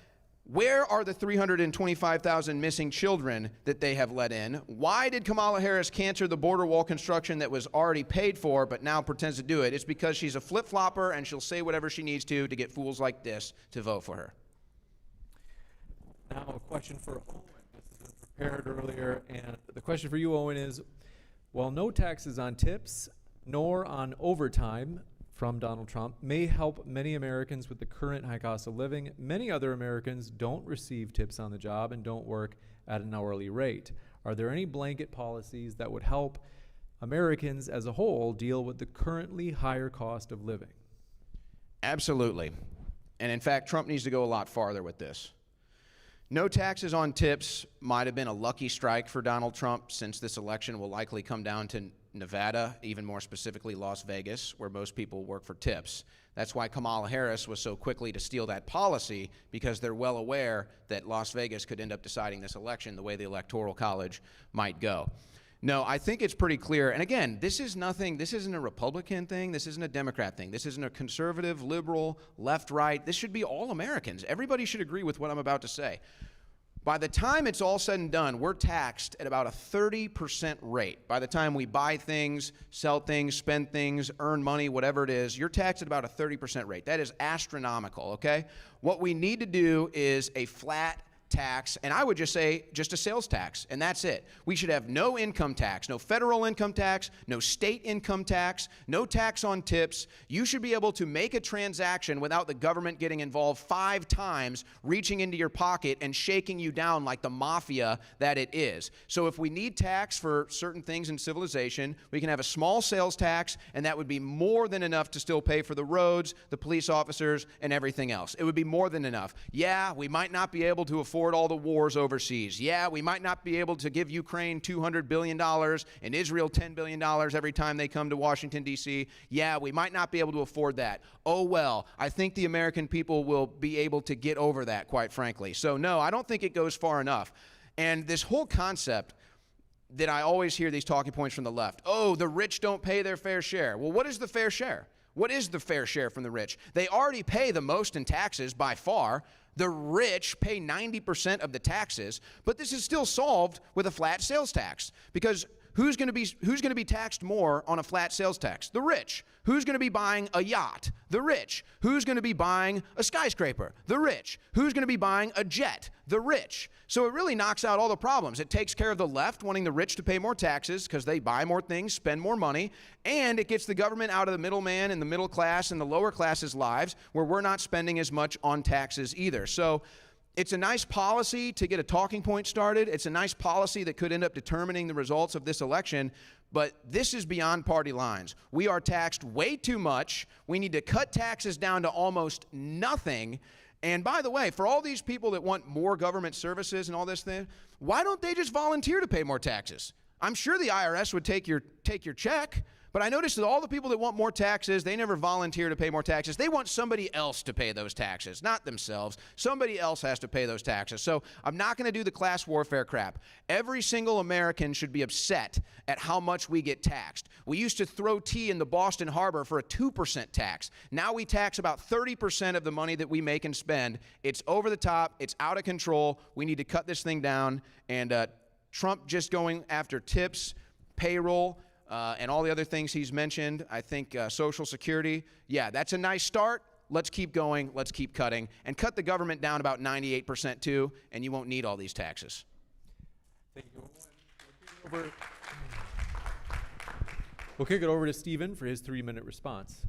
where are the 325,000 missing children that they have let in? Why did Kamala Harris cancel the border wall construction that was already paid for but now pretends to do it? It's because she's a flip-flopper and she'll say whatever she needs to get fools like this to vote for her. Now a question for Owen. Prepared earlier, and the question for you, Owen, is, while no taxes on tips nor on overtime from Donald Trump may help many Americans with the current high cost of living, many other Americans don't receive tips on the job and don't work at an hourly rate. Are there any blanket policies that would help Americans as a whole deal with the currently higher cost of living? Absolutely. And in fact, Trump needs to go a lot farther with this. No taxes on tips might have been a lucky strike for Donald Trump, since this election will likely come down to Nevada, even more specifically Las Vegas, where most people work for tips. That's why Kamala Harris was so quickly to steal that policy, because they're well aware that Las Vegas could end up deciding this election the way the Electoral College might go. No, I think it's pretty clear. And again, this isn't a Republican thing. This isn't a Democrat thing. This isn't a conservative, liberal, left, right. This should be all Americans. Everybody should agree with what I'm about to say. By the time it's all said and done, we're taxed at about a 30% rate. By the time we buy things, sell things, spend things, earn money, whatever it is, you're taxed at about a 30% rate. That is astronomical, okay? What we need to do is a flat tax, and I would just say just a sales tax, and that's it. We should have no income tax, no federal income tax, no state income tax, no tax on tips. You should be able to make a transaction without the government getting involved 5 times, reaching into your pocket and shaking you down like the mafia that it is. So if we need tax for certain things in civilization, we can have a small sales tax, and that would be more than enough to still pay for the roads, the police officers, and everything else. It would be more than enough. Yeah, we might not be able to afford all the wars overseas. Yeah, we might not be able to give Ukraine $200 billion and Israel $10 billion every time they come to Washington, D.C. Yeah, we might not be able to afford that. Oh, well, I think the American people will be able to get over that, quite frankly. So, no, I don't think it goes far enough. And this whole concept that I always hear these talking points from the left, oh, the rich don't pay their fair share. Well, what is the fair share? What is the fair share from the rich? They already pay the most in taxes by far. The rich pay 90% of the taxes, but this is still solved with a flat sales tax, because who's going to be taxed more on a flat sales tax? The rich. Who's going to be buying a yacht? The rich. Who's going to be buying a skyscraper? The rich. Who's going to be buying a jet? The rich. So it really knocks out all the problems. It takes care of the left wanting the rich to pay more taxes because they buy more things, spend more money, and it gets the government out of the middleman and the middle class and the lower classes' lives where we're not spending as much on taxes either. So it's a nice policy to get a talking point started. It's a nice policy that could end up determining the results of this election, but this is beyond party lines. We are taxed way too much. We need to cut taxes down to almost nothing. And by the way, for all these people that want more government services and all this thing, why don't they just volunteer to pay more taxes? I'm sure the IRS would take your check. But I noticed that all the people that want more taxes, they never volunteer to pay more taxes. They want somebody else to pay those taxes, not themselves. Somebody else has to pay those taxes. So I'm not going to do the class warfare crap. Every single American should be upset at how much we get taxed. We used to throw tea in the Boston Harbor for a 2% tax. Now we tax about 30% of the money that we make and spend. It's over the top. It's out of control. We need to cut this thing down. And Trump just going after tips, payroll, and all the other things he's mentioned, I think Social Security, yeah, that's a nice start. Let's keep going. Let's keep cutting. And cut the government down about 98% too, and you won't need all these taxes. Thank you. We'll kick it over to Stephen for his 3-minute response.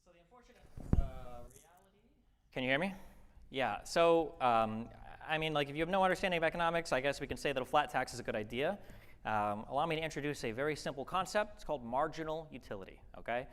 So the unfortunate reality... Can you hear me? Yeah, so, I mean, like, if you have no understanding of economics, I guess we can say that a flat tax is a good idea. Allow me to introduce a very simple concept. It's called marginal utility, okay?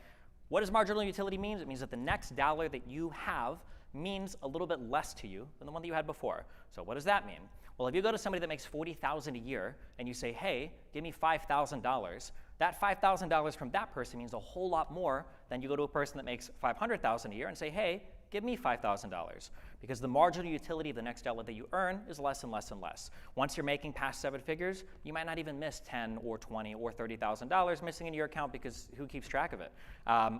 What does marginal utility mean? It means that the next dollar that you have means a little bit less to you than the one that you had before. So what does that mean? Well, if you go to somebody that makes $40,000 a year and you say, hey, give me $5,000, that $5,000 from that person means a whole lot more than you go to a person that makes $500,000 a year and say, hey, give me $5,000, because the marginal utility of the next dollar that you earn is less and less and less. Once you're making past 7 figures, you might not even miss $10 or $20 or $30,000 missing in your account, because who keeps track of it?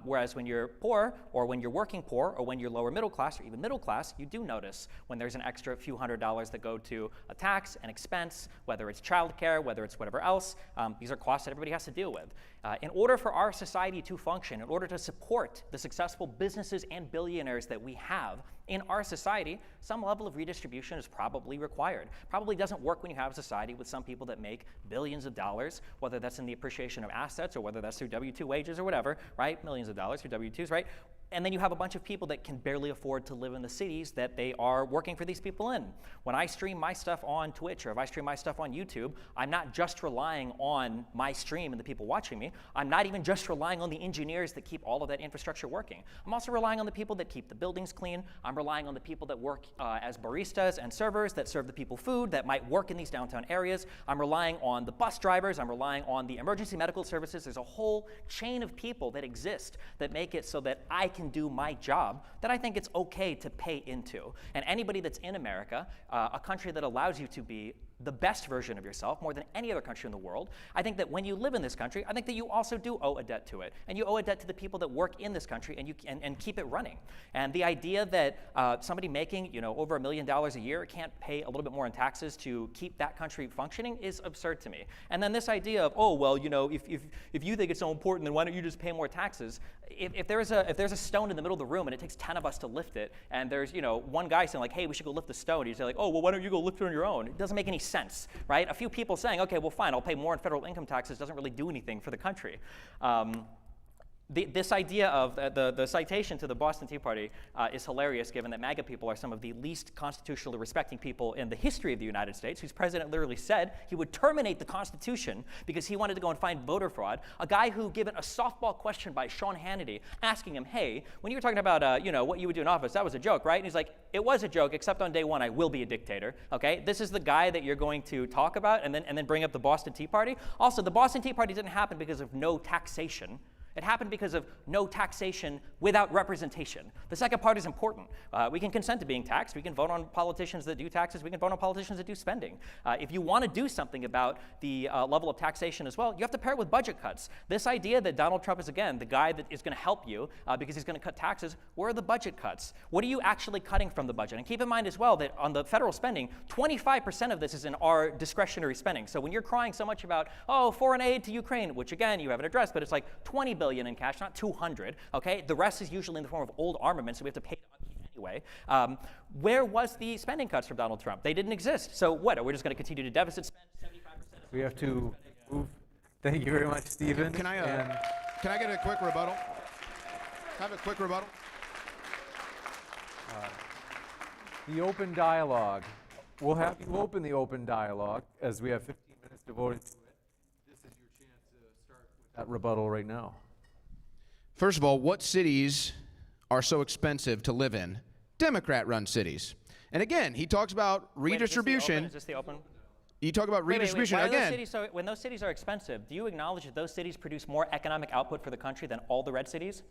Whereas when you're poor, or when you're working poor, or when you're lower middle class, or even middle class, you do notice when there's an extra few $100s that go to a tax, an expense, whether it's childcare, whether it's whatever else. These are costs that everybody has to deal with. In order for our society to function, in order to support the successful businesses and billionaires that we have in our society, some level of redistribution is probably required. Probably doesn't work when you have a society with some people that make billions of dollars, whether that's in the appreciation of assets or whether that's through W-2 wages or whatever, right? Millions of dollars through W-2s, right? And then you have a bunch of people that can barely afford to live in the cities that they are working for these people in. When I stream my stuff on Twitch, or if I stream my stuff on YouTube, I'm not just relying on my stream and the people watching me. I'm not even just relying on the engineers that keep all of that infrastructure working. I'm also relying on the people that keep the buildings clean. I'm relying on the people that work as baristas and servers that serve the people food, that might work in these downtown areas. I'm relying on the bus drivers. I'm relying on the emergency medical services. There's a whole chain of people that exist that make it so that I can do my job that I think it's okay to pay into. And anybody that's in America, a country that allows you to be the best version of yourself more than any other country in the world. I think that when you live in this country, I think that you also do owe a debt to it. And you owe a debt to the people that work in this country and keep it running. And the idea that somebody making over $1 million a year can't pay a little bit more in taxes to keep that country functioning is absurd to me. And then this idea of, oh, well, if you think it's so important, then why don't you just pay more taxes? If there's a stone in the middle of the room and it takes 10 of us to lift it, and there's one guy saying like, hey, we should go lift the stone, you say like, oh, well, why don't you go lift it on your own? It doesn't make any sense, right? A few people saying, okay, well, fine, I'll pay more in federal income taxes doesn't really do anything for the country. This idea of the citation to the Boston Tea Party is hilarious, given that MAGA people are some of the least constitutionally respecting people in the history of the United States, whose president literally said he would terminate the Constitution because he wanted to go and find voter fraud. A guy who, given a softball question by Sean Hannity, asking him, hey, when you were talking about what you would do in office, that was a joke, right? And he's like, it was a joke, except on day one, I will be a dictator, okay? This is the guy that you're going to talk about and then bring up the Boston Tea Party. Also, the Boston Tea Party didn't happen because of no taxation. It happened because of no taxation without representation. The second part is important. We can consent to being taxed. We can vote on politicians that do taxes. We can vote on politicians that do spending. If you want to do something about the level of taxation as well, you have to pair it with budget cuts. This idea that Donald Trump is, again, the guy that is going to help you because he's going to cut taxes, where are the budget cuts? What are you actually cutting from the budget? And keep in mind as well that on the federal spending, 25% of this is in our discretionary spending. So when you're crying so much about, oh, foreign aid to Ukraine, which again, you haven't addressed, but it's like $20 billion in cash, not 200, okay? The rest is usually in the form of old armaments, so we have to pay the upkeep anyway. Where was the spending cuts from Donald Trump? They didn't exist. So what, are we just going to continue to deficit spend 75%? We have to move. Thank you very much, Stephen. Can I get a quick rebuttal? Can I have a quick rebuttal? The open dialogue. We'll have you open the open dialogue as we have 15 minutes devoted to it. This is your chance to start with that rebuttal right now. First of all, what cities are so expensive to live in? Democrat-run cities. And again, he talks about redistribution. Is this the open? You talk about redistribution Wait, again. when those cities are expensive, do you acknowledge that those cities produce more economic output for the country than all the red cities?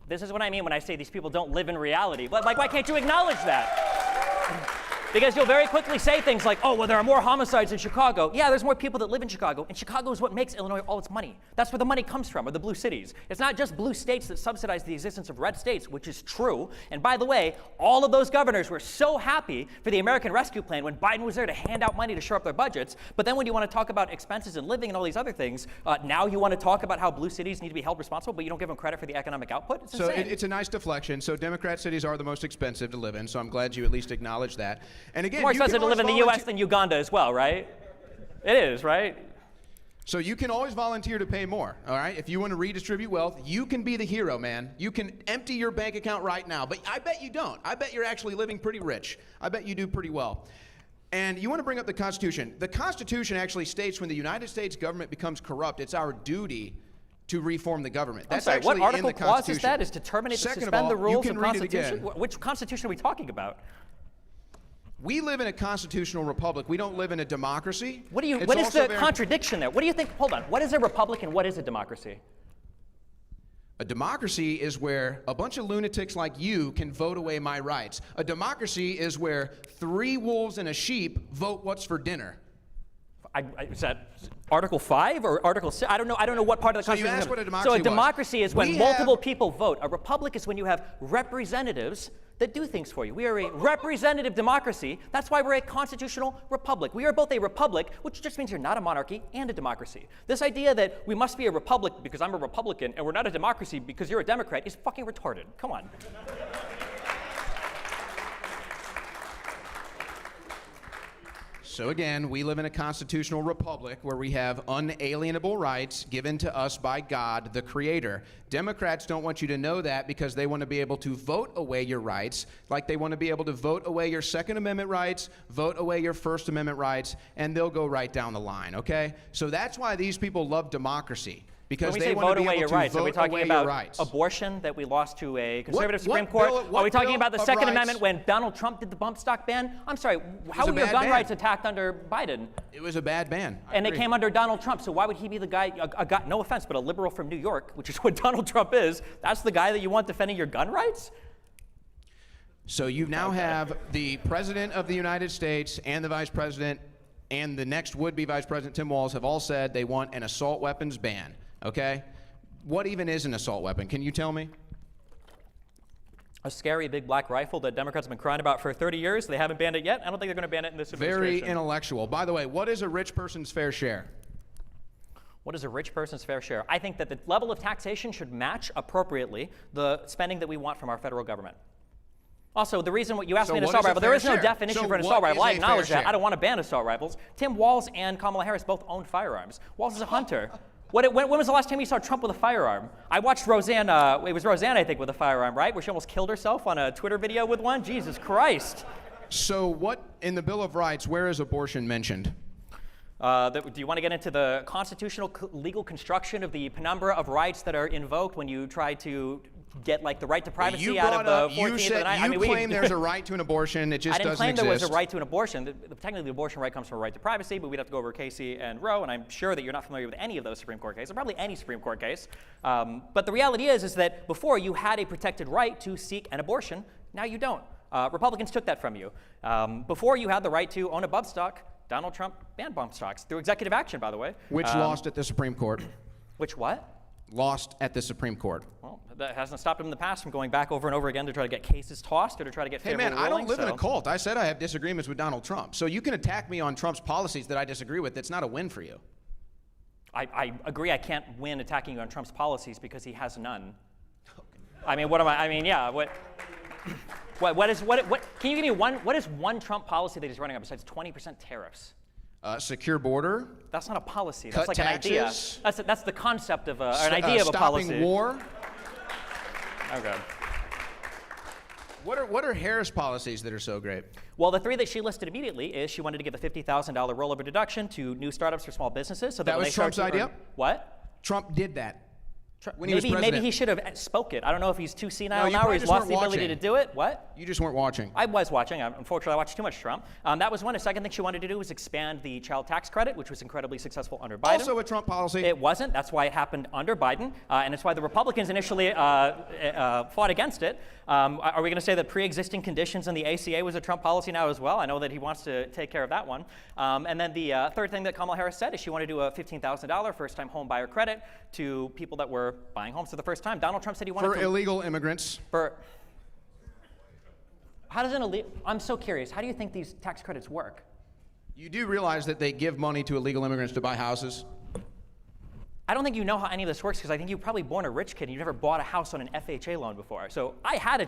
This is what I mean when I say these people don't live in reality. But like, why can't you acknowledge that? Because you'll very quickly say things like, oh, well, there are more homicides in Chicago. Yeah, there's more people that live in Chicago, and Chicago is what makes Illinois all its money. That's where the money comes from, or the blue cities. It's not just blue states that subsidize the existence of red states, which is true. And by the way, all of those governors were so happy for the American Rescue Plan when Biden was there to hand out money to shore up their budgets. But then when you want to talk about expenses and living and all these other things, now you want to talk about how blue cities need to be held responsible, but you don't give them credit for the economic output? It's insane. It's a nice deflection. So Democrat cities are the most expensive to live in, so I'm glad you at least acknowledge that. And again, more expensive to live in the U.S. than Uganda as well, right? It is, right? So you can always volunteer to pay more, all right? If you want to redistribute wealth, you can be the hero, man. You can empty your bank account right now, but I bet you don't. I bet you're actually living pretty rich. I bet you do pretty well. And you want to bring up the Constitution. The Constitution actually states when the United States government becomes corrupt, it's our duty to reform the government. That's what article in the clause is that? Is to terminate, Second to suspend of all, the rules you can of read it Constitution? again. Which Constitution are we talking about? We live in a constitutional republic. We don't live in a democracy. What is the contradiction there? What do you think? Hold on. What is a republic and what is a democracy? A democracy is where a bunch of lunatics like you can vote away my rights. A democracy is where 3 wolves and a sheep vote what's for dinner. Is that Article 5 or Article 6? I don't know what part of the Constitution. So you asked what a democracy So a democracy was. is when multiple people vote. A republic is when you have representatives that do things for you. We are a representative democracy. That's why we're a constitutional republic. We are both a republic, which just means you're not a monarchy, and a democracy. This idea that we must be a republic because I'm a Republican and we're not a democracy because you're a Democrat is fucking retarded. Come on. So again, we live in a constitutional republic where we have unalienable rights given to us by God, the Creator. Democrats don't want you to know that because they want to be able to vote away your rights, like they want to be able to vote away your Second Amendment rights, vote away your First Amendment rights, and they'll go right down the line, okay? So that's why these people love democracy. Because when we they say want vote to be away able your to rights, vote are we talking away about your rights. abortion that we lost to a conservative Supreme what Court? bill- Are we talking bill about the of Second rights? Amendment when Donald Trump did the bump stock ban? I'm sorry, how a were your bad gun ban. rights attacked under Biden? It was a bad ban. I And they agree. came under Donald Trump, so why would he be the guy, no offense, but a liberal from New York, which is what Donald Trump is, that's the guy that you want defending your gun rights? So you now have the President of the United States and the Vice President and the next would-be Vice President, Tim Walz, have all said they want an assault weapons ban, okay? What even is an assault weapon? Can you tell me? A scary big black rifle that Democrats have been crying about for 30 years. They haven't banned it yet. I don't think they're going to ban it in this administration. Very intellectual. By the way, what is a rich person's fair share? What is a rich person's fair share? I think that the level of taxation should match appropriately the spending that we want from our federal government. Also, the reason what you asked me an assault rifle, there is no definition for an assault rifle. I acknowledge that. I don't want to ban assault rifles. Tim Walz and Kamala Harris both own firearms. Walz is a hunter. When was the last time you saw Trump with a firearm? I watched Roseanne, it was Roseanne, I think, with a firearm, right? Where she almost killed herself on a Twitter video with one? Jesus Christ. So what, in the Bill of Rights, where is abortion mentioned? Do you want to get into the constitutional legal construction of the penumbra of rights that are invoked when you try to get like the right to privacy out of the 14th of the night? You claim there's a right to an abortion. It just doesn't exist. I didn't claim there was a right to an abortion. Technically, the abortion right comes from a right to privacy, but we'd have to go over Casey and Roe, and I'm sure that you're not familiar with any of those Supreme Court cases, or probably any Supreme Court case. But the reality is that before you had a protected right to seek an abortion. Now you don't. Republicans took that from you. Before you had the right to own a bump stock, Donald Trump banned bump stocks through executive action, by the way. Which lost at the Supreme Court. Which what? Lost at the Supreme Court. Well, that hasn't stopped him in the past from going back over and over again to try to get cases tossed or to try to get favorable rulings. Hey man, I don't live in a cult. I said I have disagreements with Donald Trump. So you can attack me on Trump's policies that I disagree with. That's not a win for you. I agree I can't win attacking you on Trump's policies because he has none. I mean, what am I mean, yeah, what can you give me what is one Trump policy that he's running on besides 20% tariffs? Secure border. That's not a policy. Cut That's like taxes. an idea. That's the concept of an idea of a policy. Stopping war. Okay. What are Harris policies that are so great? Well, the three that she listed immediately is she wanted to give a $50,000 rollover deduction to new startups for small businesses. So that was Trump's idea? What? Trump did that. When he was president. Maybe he should have spoke it. I don't know if he's too senile you now or probably he's just lost weren't the ability watching. to do it. What? You just weren't watching. I was watching. Unfortunately, I watched too much Trump. That was one. A second thing she wanted to do was expand the child tax credit, which was incredibly successful under Biden. Also a Trump policy. It wasn't. That's why it happened under Biden, and it's why the Republicans initially fought against it. Are we going to say that pre-existing conditions in the ACA was a Trump policy now as well? I know that he wants to take care of that one. And then the third thing that Kamala Harris said is she wanted to do a $15,000 first-time home buyer credit to people that were buying homes for the first time. Donald Trump said he wanted for illegal immigrants. How does I'm so curious. How do you think these tax credits work? You do realize that they give money to illegal immigrants to buy houses? I don't think you know how any of this works because I think you were probably born a rich kid and you never bought a house on an FHA loan before. So I had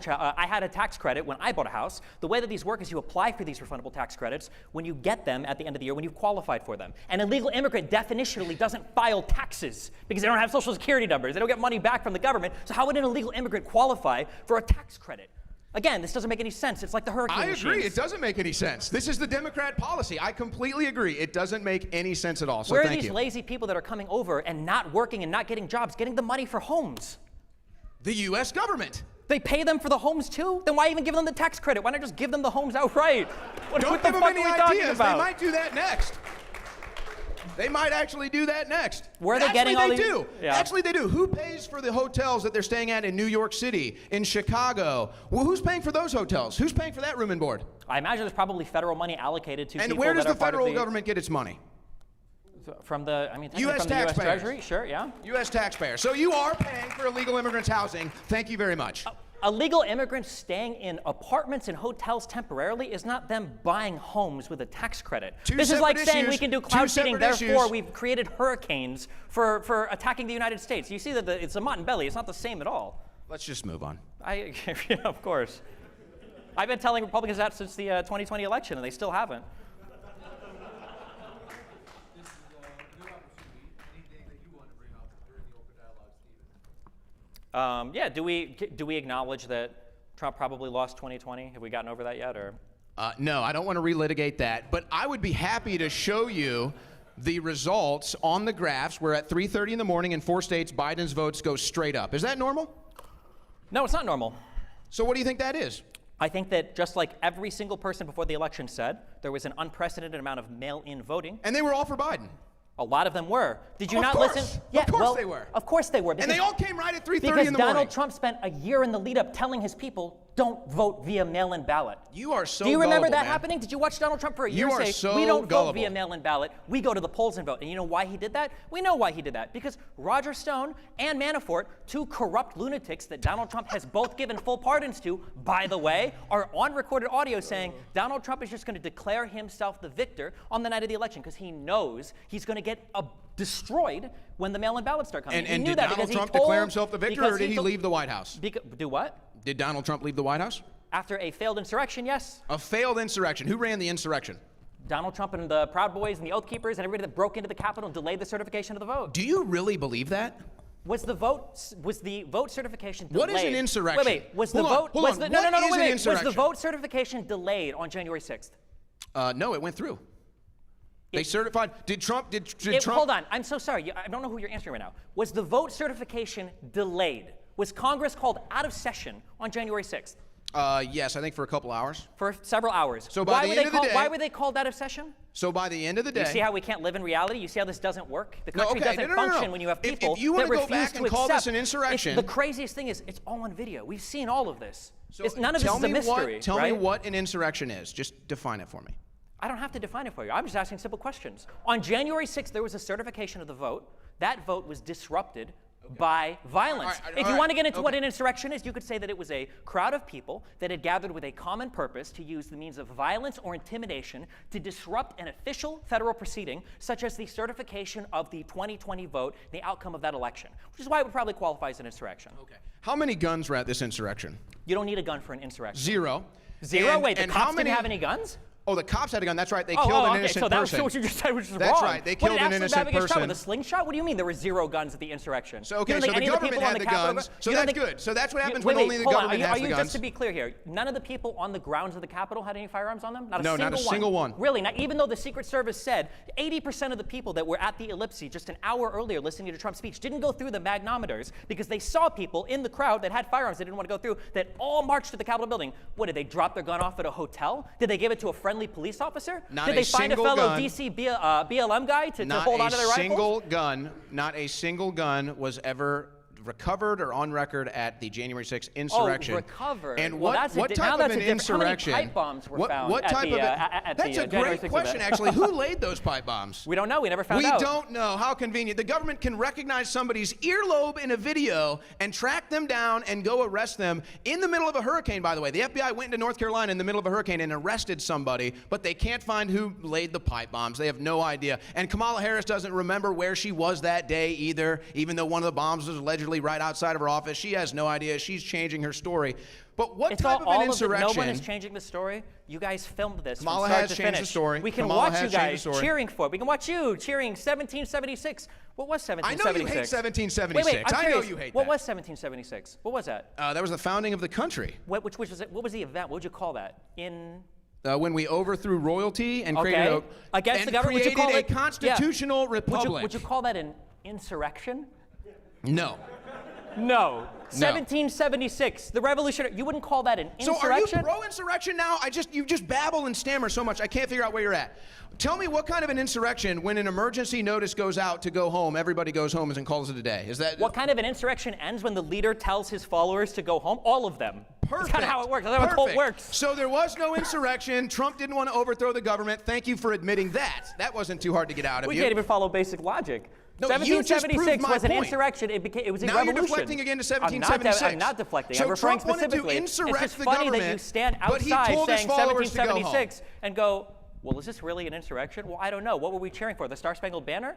a tax credit when I bought a house. The way that these work is you apply for these refundable tax credits when you get them at the end of the year when you've qualified for them. An illegal immigrant definitionally doesn't file taxes because they don't have social security numbers. They don't get money back from the government. So how would an illegal immigrant qualify for a tax credit? Again, this doesn't make any sense. It's like the hurricane machines. I agree. It doesn't make any sense. This is the Democrat policy. I completely agree. It doesn't make any sense at all. So Where are thank these you. lazy people that are coming over and not working and not getting jobs, getting the money for homes? The U.S. government. They pay them for the homes too? Then why even give them the tax credit? Why not just give them the homes outright? Don't give them any ideas. They might do that next. They might actually do that next. Where are they getting all these? Yeah. Actually, they do. Who pays for the hotels that they're staying at in New York City, in Chicago? Well, who's paying for those hotels? Who's paying for that room and board? I imagine there's probably federal money allocated to people. And where does that the federal government get its money? From the, U.S. from the U.S. taxpayers. Treasury? Sure, yeah. U.S. taxpayers. So you are paying for illegal immigrants' housing. Thank you very much. Illegal immigrants staying in apartments and hotels temporarily is not them buying homes with a tax credit. This is like saying we can do cloud seeding, therefore we've created hurricanes for attacking the United States. You see that it's a mutton belly. It's not the same at all. Let's just move on. Yeah, of course. I've been telling Republicans that since the 2020 election, and they still haven't. Yeah, do we acknowledge that Trump probably lost 2020? Have we gotten over that yet, or? No, I don't want to relitigate that, but I would be happy to show you the results on the graphs where at 3:30 in the morning in 4 states, Biden's votes go straight up. Is that normal? No, it's not normal. So what do you think that is? I think that just like every single person before the election said, there was an unprecedented amount of mail-in voting. And they were all for Biden. A lot of them were. Did you Of not course. listen? Of course they were. Of course they were. And they all came right at 3:30 in the morning. Because Donald Trump spent a year in the lead-up telling his people, don't vote via mail-in ballot. You are so Do you remember gullible, that man. happening? Did you watch Donald Trump for a year You are say, so we don't gullible. vote via mail-in ballot, we go to the polls and vote? And you know why he did that? We know why he did that. Because Roger Stone and Manafort, two corrupt lunatics that Donald Trump has both given full pardons to, by the way, are on recorded audio saying Donald Trump is just going to declare himself the victor on the night of the election because he knows he's going to get destroyed when the mail-in ballots start coming. And he knew did that Donald because Trump he told, declare himself the victor, because or did he told- leave the White House? Do what? Did Donald Trump leave the White House? After a failed insurrection, yes. A failed insurrection. Who ran the insurrection? Donald Trump and the Proud Boys and the Oath Keepers and everybody that broke into the Capitol and delayed the certification of the vote. Do you really believe that? Was the vote certification delayed? What is an insurrection? Wait, was the Hold on, vote hold on. no, What is an wait. insurrection? Was the vote certification delayed on January 6th? No, it went through. They certified. Did Trump? Did Trump? Hold on. I'm so sorry. I don't know who you're answering right now. Was the vote certification delayed? Was Congress called out of session on January 6th? Yes, I think for a couple hours. For several hours. So by the end of the day- why were they called out of session? So by the end of the day, You see how we can't live in reality? You see how this doesn't work? The No, country okay, doesn't no, no, no, function no. when you have If people you wanna that go refuse back to and call accept. this an insurrection- The craziest thing is it's all on video. We've seen all of this. So None of this is a mystery. Tell right? me what an insurrection is. Just define it for me. I don't have to define it for you. I'm just asking simple questions. On January 6th, there was a certification of the vote. That vote was disrupted by violence. All right, If all you right, want to get into what okay. an insurrection is, you could say that it was a crowd of people that had gathered with a common purpose to use the means of violence or intimidation to disrupt an official federal proceeding, such as the certification of the 2020 vote, the outcome of that election, which is why it would probably qualify as an insurrection. Okay. How many guns were at this insurrection? You don't need a gun for an insurrection. Zero. Zero? And- Wait, the and cops how many? didn't have any guns? Oh, the cops had a gun. That's right. They Oh, killed an okay. innocent So that was person. what you just said, which is That's wrong. right. They What killed did an Ashley innocent Babbitt get shot person. with a slingshot? What do you mean there were zero guns at the insurrection? So, okay, You don't so think the any of government people on had the Capitol guns, go- so you don't that's think- good. So that's what happens wait, when only the hold on. government has the Are you, guns. just to be clear here, none of the people on the grounds of the Capitol had any firearms on them? Not a No, single not a single one. Really? Not even though the Secret Service said 80% of the people that were at the Ellipse just an hour earlier listening to Trump's speech didn't go through the magnometers because they saw people in the crowd that had firearms they didn't want to go through that all marched to the Capitol building. What, did they drop their gun off at a hotel? Did they give it to a friendly police officer? Not did a they find a single fellow gun. DC BLM guy to hold on to their rifles? Not a single gun was ever recovered or on record at the January 6th insurrection. Oh, recovered. And Well, what, that's what now type of that's an a different- how many insurrection? pipe bombs were found what at type the, of at That's the, a January great 6th question, event? actually. Who laid those pipe bombs? We don't know. We never found We out. don't know. How convenient. The government can recognize somebody's earlobe in a video and track them down and go arrest them in the middle of a hurricane, by the way. The FBI went into North Carolina in the middle of a hurricane and arrested somebody, but they can't find who laid the pipe bombs. They have no idea. And Kamala Harris doesn't remember where she was that day either, even though one of the bombs was allegedly right outside of her office. She has no idea. She's changing her story. But what It's type all of an of it. insurrection? No one is changing the story. You guys filmed this Kamala from start has to changed the finish. story. We can Kamala watch has you changed the guys story. cheering for it. We can watch you cheering 1776. What was 1776? I know you hate 1776. Wait, I'm I know curious. you hate What that. was 1776? What was that? That was the founding of the country. What was it? What was the event? What would you call that? When we overthrew royalty and created Okay. Against and the government, would you created call a it constitutional yeah. republic. Would you call that an insurrection? No. No. 1776, the revolutionary. You wouldn't call that an So insurrection? are you pro-insurrection now? You just babble and stammer so much. I can't figure out where you're at. Tell me what kind of an insurrection, when an emergency notice goes out to go home, everybody goes home and calls it a day. Is that What kind of an insurrection ends when the leader tells his followers to go home? All of them. perfect? That's kind of how it works. That's how a cult Perfect. works. So there was no insurrection. Trump didn't want to overthrow the government. Thank you for admitting that. That wasn't too hard to get out of We you. can't even follow basic logic. No, you just proved 1776 my was an point. insurrection. It was a Now revolution. you're deflecting again to I'm 1776. not deflecting. So I'm referring Trump wanted to specifically. It's insurrect just the funny that you government, stand but he outside told his saying followers to go home. 1776 and go, well, is this really an insurrection? Well, I don't know. What were we cheering for? The Star Spangled Banner?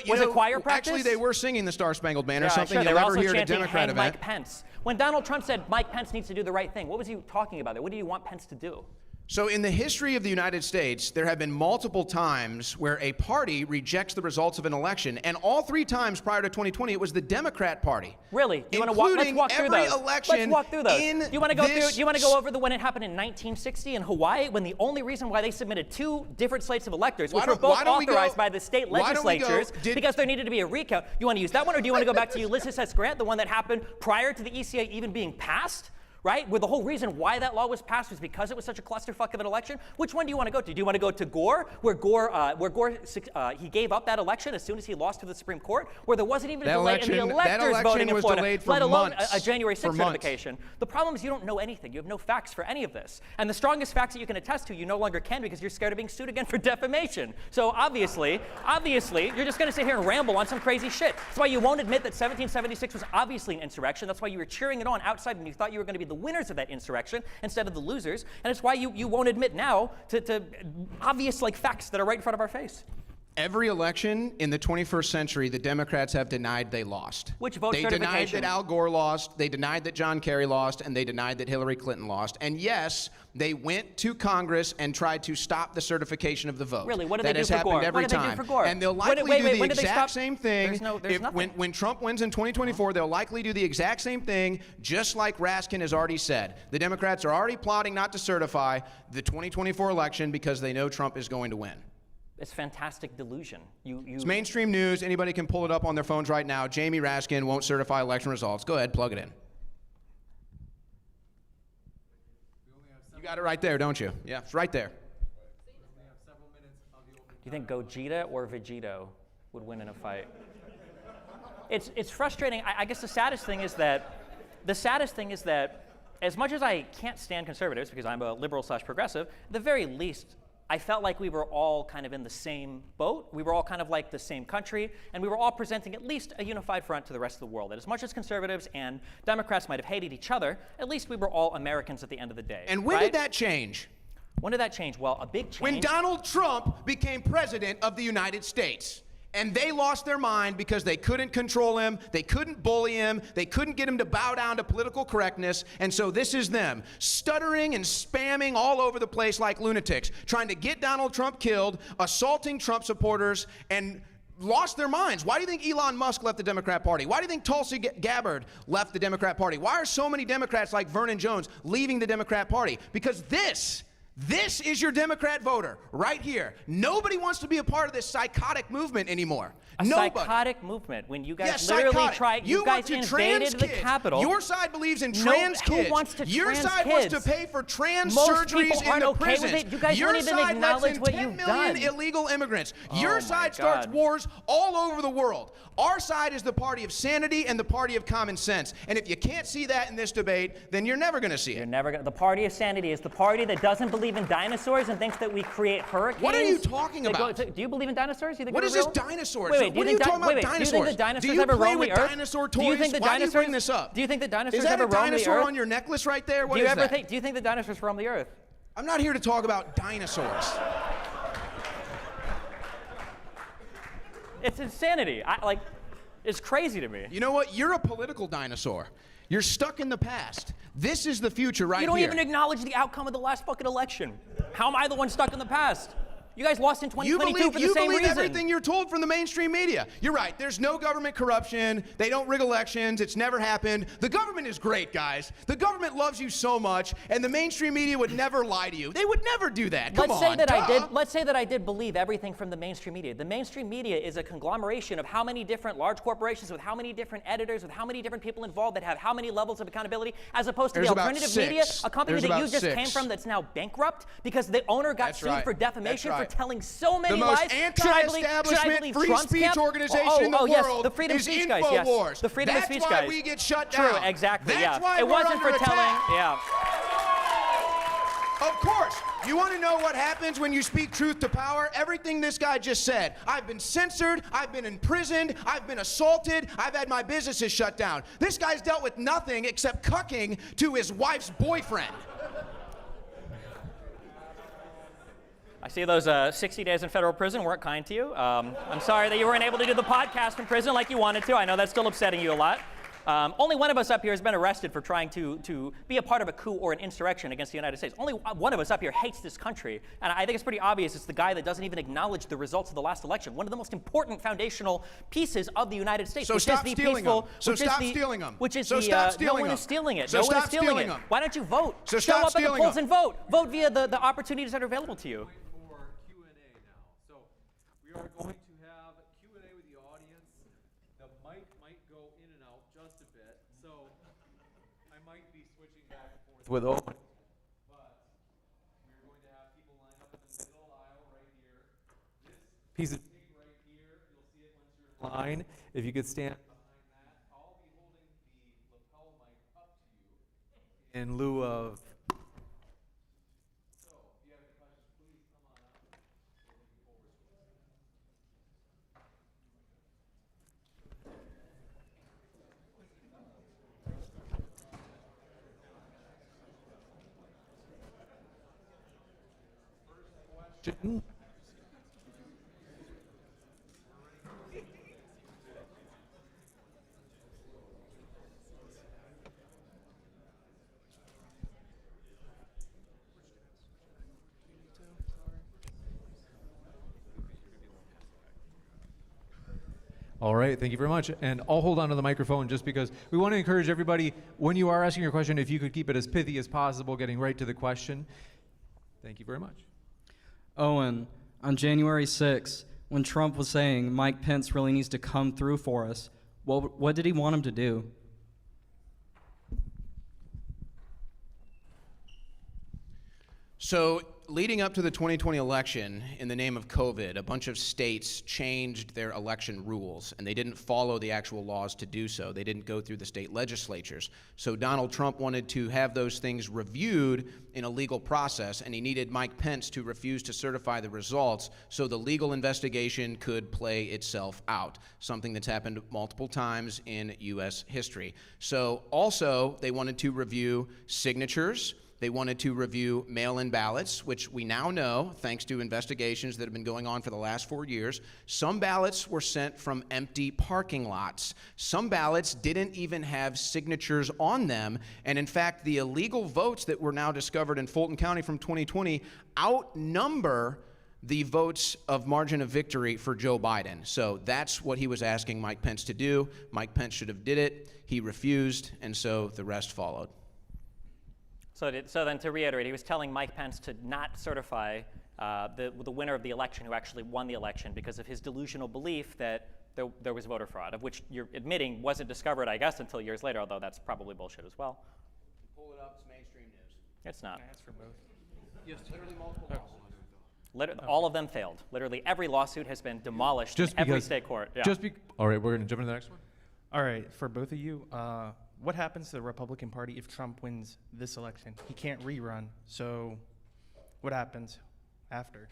Was it choir practice? Actually, they were singing the Star Spangled Banner, Yeah, something sure. They you'll were never also hear at a chanting, Democrat "Hang event. Mike Pence." When Donald Trump said Mike Pence needs to do the right thing, what was he talking about there? What do you want Pence to do? So in the history of the United States, there have been multiple times where a party rejects the results of an election, and all three times prior to 2020, it was the Democrat Party. Really? You want to walk? Let's walk through every those. election Let's walk through those. in Do you want to go this through? Do you want to go over the when it happened in 1960 in Hawaii, when the only reason why they submitted two different slates of electors, which were both authorized by the state legislatures, because there needed to be a recount. You want to use that one, or do you want to go back to Ulysses S. Grant, the one that happened prior to the ECA even being passed? right? Where the whole reason why that law was passed was because it was such a clusterfuck of an election. Which one do you want to go to? Do you want to go to Gore, where Gore he gave up that election as soon as he lost to the Supreme Court, where there wasn't even a delay in the electors voting in Florida, let alone a January 6th certification? The problem is you don't know anything. You have no facts for any of this. And the strongest facts that you can attest to, you no longer can because you're scared of being sued again for defamation. So obviously, you're just going to sit here and ramble on some crazy shit. That's why you won't admit that 1776 was obviously an insurrection. That's why you were cheering it on outside when you thought you were going to be the winners of that insurrection instead of the losers. And it's why you won't admit now to obvious facts that are right in front of our face. Every election in the 21st century, the Democrats have denied they lost. Which vote They denied certification? that Al Gore lost, they denied that John Kerry lost, and they denied that Hillary Clinton lost. And yes, they went to Congress and tried to stop the certification of the vote. Really? What did that they do has for Gore? happened every What did they do time. for Gore? And they'll Wait, likely wait, do wait, the when did they exact stop? same thing. There's nothing. When Trump wins in 2024, they'll likely do the exact same thing, just like Raskin has already said. The Democrats are already plotting not to certify the 2024 election because they know Trump is going to win. It's fantastic delusion. It's mainstream news. Anybody can pull it up on their phones right now. Jamie Raskin won't certify election results. Go ahead, plug it in. You got it right there, don't you? Yeah, it's right there. Do you think Gogeta or Vegito would win in a fight? It's frustrating. I guess the saddest thing is that as much as I can't stand conservatives because I'm a liberal/progressive, at the very least, I felt like we were all kind of in the same boat. We were all kind of like the same country, and we were all presenting at least a unified front to the rest of the world. And as much as conservatives and Democrats might have hated each other, at least we were all Americans at the end of the day. And when did that change? When did that change? Well, a big change. When Donald Trump became president of the United States. And they lost their mind because they couldn't control him, they couldn't bully him, they couldn't get him to bow down to political correctness, and so this is them, stuttering and spamming all over the place like lunatics, trying to get Donald Trump killed, assaulting Trump supporters, and lost their minds. Why do you think Elon Musk left the Democrat Party? Why do you think Tulsi Gabbard left the Democrat Party? Why are so many Democrats like Vernon Jones leaving the Democrat Party? Because this is your Democrat voter, right here. Nobody wants to be a part of this psychotic movement anymore. Nobody. Psychotic movement when you guys Yeah, literally psychotic. tried, you guys invaded the Capitol. Your side believes in trans kids. Who wants to Your trans side kids? wants to pay for trans Most surgeries people in aren't the okay prisons. with it. You guys Your don't even side acknowledge lets in what 10 you've million done. illegal immigrants. Oh Your my side starts God. wars all over the world. Our side is the party of sanity and the party of common sense. And if you can't see that in this debate, then you're never going to see it. You're never gonna. The party of sanity is the party that doesn't believe in dinosaurs and thinks that we create hurricanes. What are you talking that about? Do you believe in dinosaurs? You think What they're is this real? dinosaurs? Wait, What are you talking about do you think dinosaurs? the dinosaurs Do you ever play roam with the earth? dinosaur Do you toys? think the Why do you dinosaurs? bring this up? Do you think the dinosaurs Is that ever a roam the dinosaur earth? on your necklace right there? What do you is ever that? think? Do you think the dinosaurs roam the earth? I'm not here to talk about dinosaurs. It's insanity. It's crazy to me. You know what? You're a political dinosaur. You're stuck in the past. This is the future right here. You don't even acknowledge the outcome of the last fucking election. How am I the one stuck in the past? You guys lost in 2022 for the same reason. Everything you're told from the mainstream media. You're right. There's no government corruption. They don't rig elections. It's never happened. The government is great, guys. The government loves you so much, and the mainstream media would never lie to you. They would never do that. Come on. Let's say that I did believe everything from the mainstream media. The mainstream media is a conglomeration of how many different large corporations with how many different editors with how many different people involved that have how many levels of accountability, as opposed to There's the about alternative six. media, a company There's that you about just six. came from that's now bankrupt because the owner got That's sued right. for defamation That's right. for telling so many The most lies. anti-establishment free Trump's speech camp? organization in the world yes, the freedom of is speech guys. Yes, InfoWars. the freedom of speech That's guys. why we get shut True, down. exactly. That's why it we're wasn't under for telling. attack. Yeah. Of course. You want to know what happens when you speak truth to power? Everything this guy just said. I've been censored. I've been imprisoned. I've been assaulted. I've had my businesses shut down. This guy's dealt with nothing except cucking to his wife's boyfriend. I see those 60 days in federal prison weren't kind to you. I'm sorry that you weren't able to do the podcast from prison like you wanted to. I know that's still upsetting you a lot. Only one of us up here has been arrested for trying to be a part of a coup or an insurrection against the United States. Only one of us up here hates this country. And I think it's pretty obvious it's the guy that doesn't even acknowledge the results of the last election. One of the most important foundational pieces of the United States, So which stop is the stealing them. peaceful, So which is stop the, stealing them. which is So the, stop stealing no one them. is stealing it. So No one is stop stealing stealing it. them. Why don't you vote? So Show stop up at the stealing polls them. and vote. Vote via the opportunities that are available to you. For Q&A now. So we are going to have Q&A with the audience. The mic might go in and out just a bit. So I might be switching back and forth with Owen, but we're going to have people line up in the middle aisle right here. This piece of tape right here, you'll see it once you're in line. If you could stand behind that, I'll be holding the lapel mic up to you in lieu of. So, if you have any questions, please come on up. We're looking forward to it. Question. All right, thank you very much. And I'll hold on to the microphone just because we want to encourage everybody, when you are asking your question, if you could keep it as pithy as possible, getting right to the question. Thank you very much. Owen, on January 6th, when Trump was saying Mike Pence really needs to come through for us, what did he want him to do? So, leading up to the 2020 election, in the name of COVID, a bunch of states changed their election rules, and they didn't follow the actual laws to do so. They didn't go through the state legislatures. So Donald Trump wanted to have those things reviewed in a legal process, and he needed Mike Pence to refuse to certify the results so the legal investigation could play itself out, something that's happened multiple times in U.S. history. So also, they wanted to review signatures. They wanted to review mail-in ballots, which we now know, thanks to investigations that have been going on for the last 4 years, some ballots were sent from empty parking lots. Some ballots didn't even have signatures on them. And in fact, the illegal votes that were now discovered in Fulton County from 2020 outnumber the votes of margin of victory for Joe Biden. So that's what he was asking Mike Pence to do. Mike Pence should have did it. He refused, and so the rest followed. So then to reiterate, he was telling Mike Pence to not certify the winner of the election who actually won the election because of his delusional belief that there was voter fraud, of which you're admitting wasn't discovered, I guess, until years later, although that's probably bullshit as well. Pull it up, it's mainstream news. It's not. Can I ask for both? Yes, literally multiple lawsuits. All of them failed. Literally every lawsuit has been demolished in every state court. Yeah. All right, we're going to jump into the next one. All right, for both of you, what happens to the Republican Party if Trump wins this election? He can't rerun, so what happens after?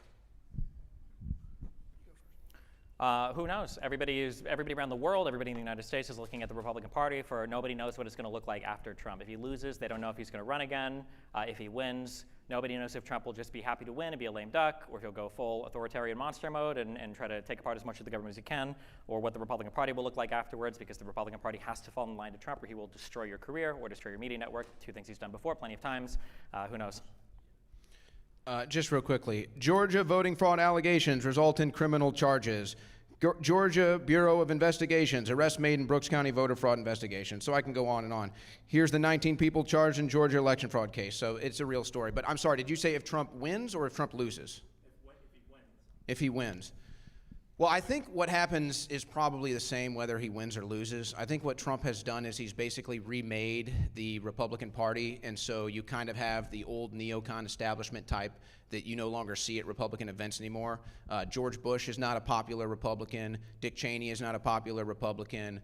Who knows? Everybody around the world, everybody in the United States is looking at the Republican Party for nobody knows what it's going to look like after Trump. If he loses, they don't know if he's going to run again. If he wins, nobody knows if Trump will just be happy to win and be a lame duck, or if he'll go full authoritarian monster mode and try to take apart as much of the government as he can, or what the Republican Party will look like afterwards, because the Republican Party has to fall in line to Trump, or he will destroy your career or destroy your media network, two things he's done before plenty of times. Who knows? Just real quickly, Georgia voting fraud allegations result in criminal charges. Georgia Bureau of Investigations, arrest made in Brooks County voter fraud investigation. So I can go on and on. Here's the 19 people charged in Georgia election fraud case. So it's a real story. But I'm sorry, did you say if Trump wins or if Trump loses? If he wins. If he wins. Well, I think what happens is probably the same whether he wins or loses. I think what Trump has done is he's basically remade the Republican Party, and so you kind of have the old neocon establishment type that you no longer see at Republican events anymore. George Bush is not a popular Republican. Dick Cheney is not a popular Republican.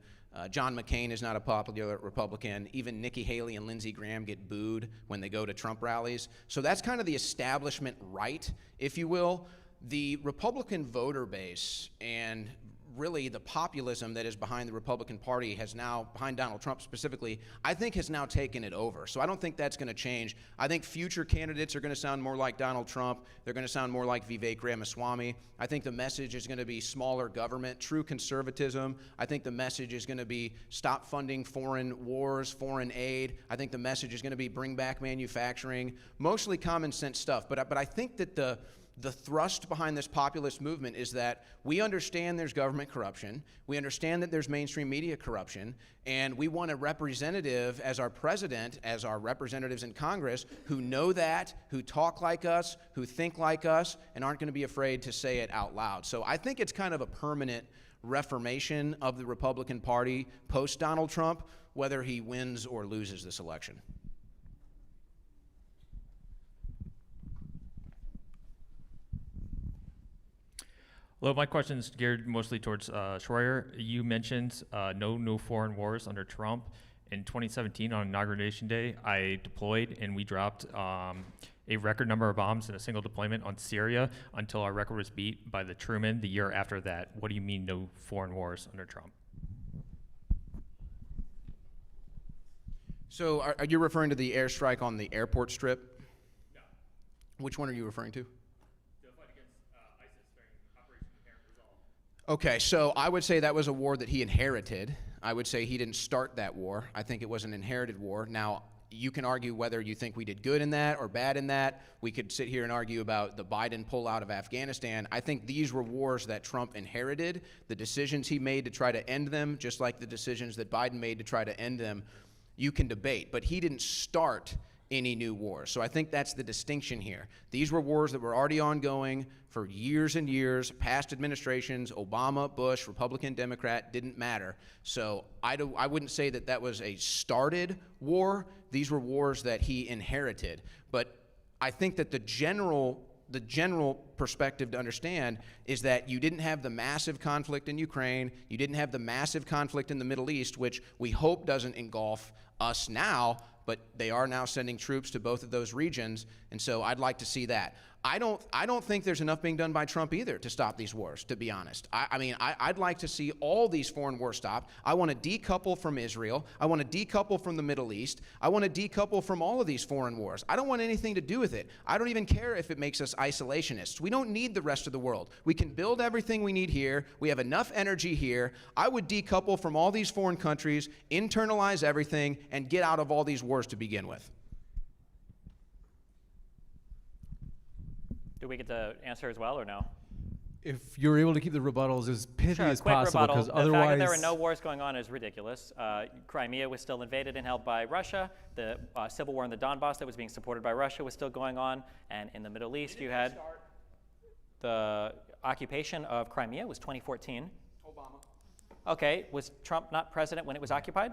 John McCain is not a popular Republican. Even Nikki Haley and Lindsey Graham get booed when they go to Trump rallies. So that's kind of the establishment right, if you will. The Republican voter base and really the populism that is behind the Republican Party has now, behind Donald Trump specifically, I think has now taken it over. So I don't think that's going to change. I think future candidates are going to sound more like Donald Trump. They're going to sound more like Vivek Ramaswamy. I think the message is going to be smaller government, true conservatism. I think the message is going to be stop funding foreign wars, foreign aid. I think the message is going to be bring back manufacturing, mostly common sense stuff. But I think that the thrust behind this populist movement is that we understand there's government corruption, we understand that there's mainstream media corruption, and we want a representative as our president, as our representatives in Congress, who know that, who talk like us, who think like us, and aren't going to be afraid to say it out loud. So I think it's kind of a permanent reformation of the Republican Party post Donald Trump, whether he wins or loses this election. Hello, my question is geared mostly towards Shroyer. You mentioned no foreign wars under Trump. In 2017, on Inauguration Day, I deployed and we dropped a record number of bombs in a single deployment on Syria until our record was beat by the Truman the year after that. What do you mean no foreign wars under Trump? So are you referring to the airstrike on the airport strip? No. Which one are you referring to? The fight against ISIS during Operation Inherent Resolve. Okay, so I would say that was a war that he inherited. I would say he didn't start that war. I think it was an inherited war. Now, you can argue whether you think we did good in that or bad in that. We could sit here and argue about the Biden pullout of Afghanistan. I think these were wars that Trump inherited. The decisions he made to try to end them, just like the decisions that Biden made to try to end them, you can debate. But he didn't start any new wars. So I think that's the distinction here. These were wars that were already ongoing for years and years, past administrations, Obama, Bush, Republican, Democrat, didn't matter. So I wouldn't say that that was a started war. These were wars that he inherited. But I think that the general perspective to understand is that you didn't have the massive conflict in Ukraine, you didn't have the massive conflict in the Middle East, which we hope doesn't engulf us now, but they are now sending troops to both of those regions, and so I'd like to see that. I don't think there's enough being done by Trump either to stop these wars, to be honest. I'd like to see all these foreign wars stopped. I want to decouple from Israel. I want to decouple from the Middle East. I want to decouple from all of these foreign wars. I don't want anything to do with it. I don't even care if it makes us isolationists. We don't need the rest of the world. We can build everything we need here. We have enough energy here. I would decouple from all these foreign countries, internalize everything, and get out of all these wars to begin with. Do we get to answer as well or no? If you're able to keep the rebuttals as pithy Sure, as quick possible, rebuttal. because The fact that otherwise there were no wars going on is ridiculous. Crimea was still invaded and held by Russia. The civil war in the Donbass that was being supported by Russia was still going on. And in the Middle East, you had the occupation of Crimea was 2014. Obama. Okay, was Trump not president when it was occupied?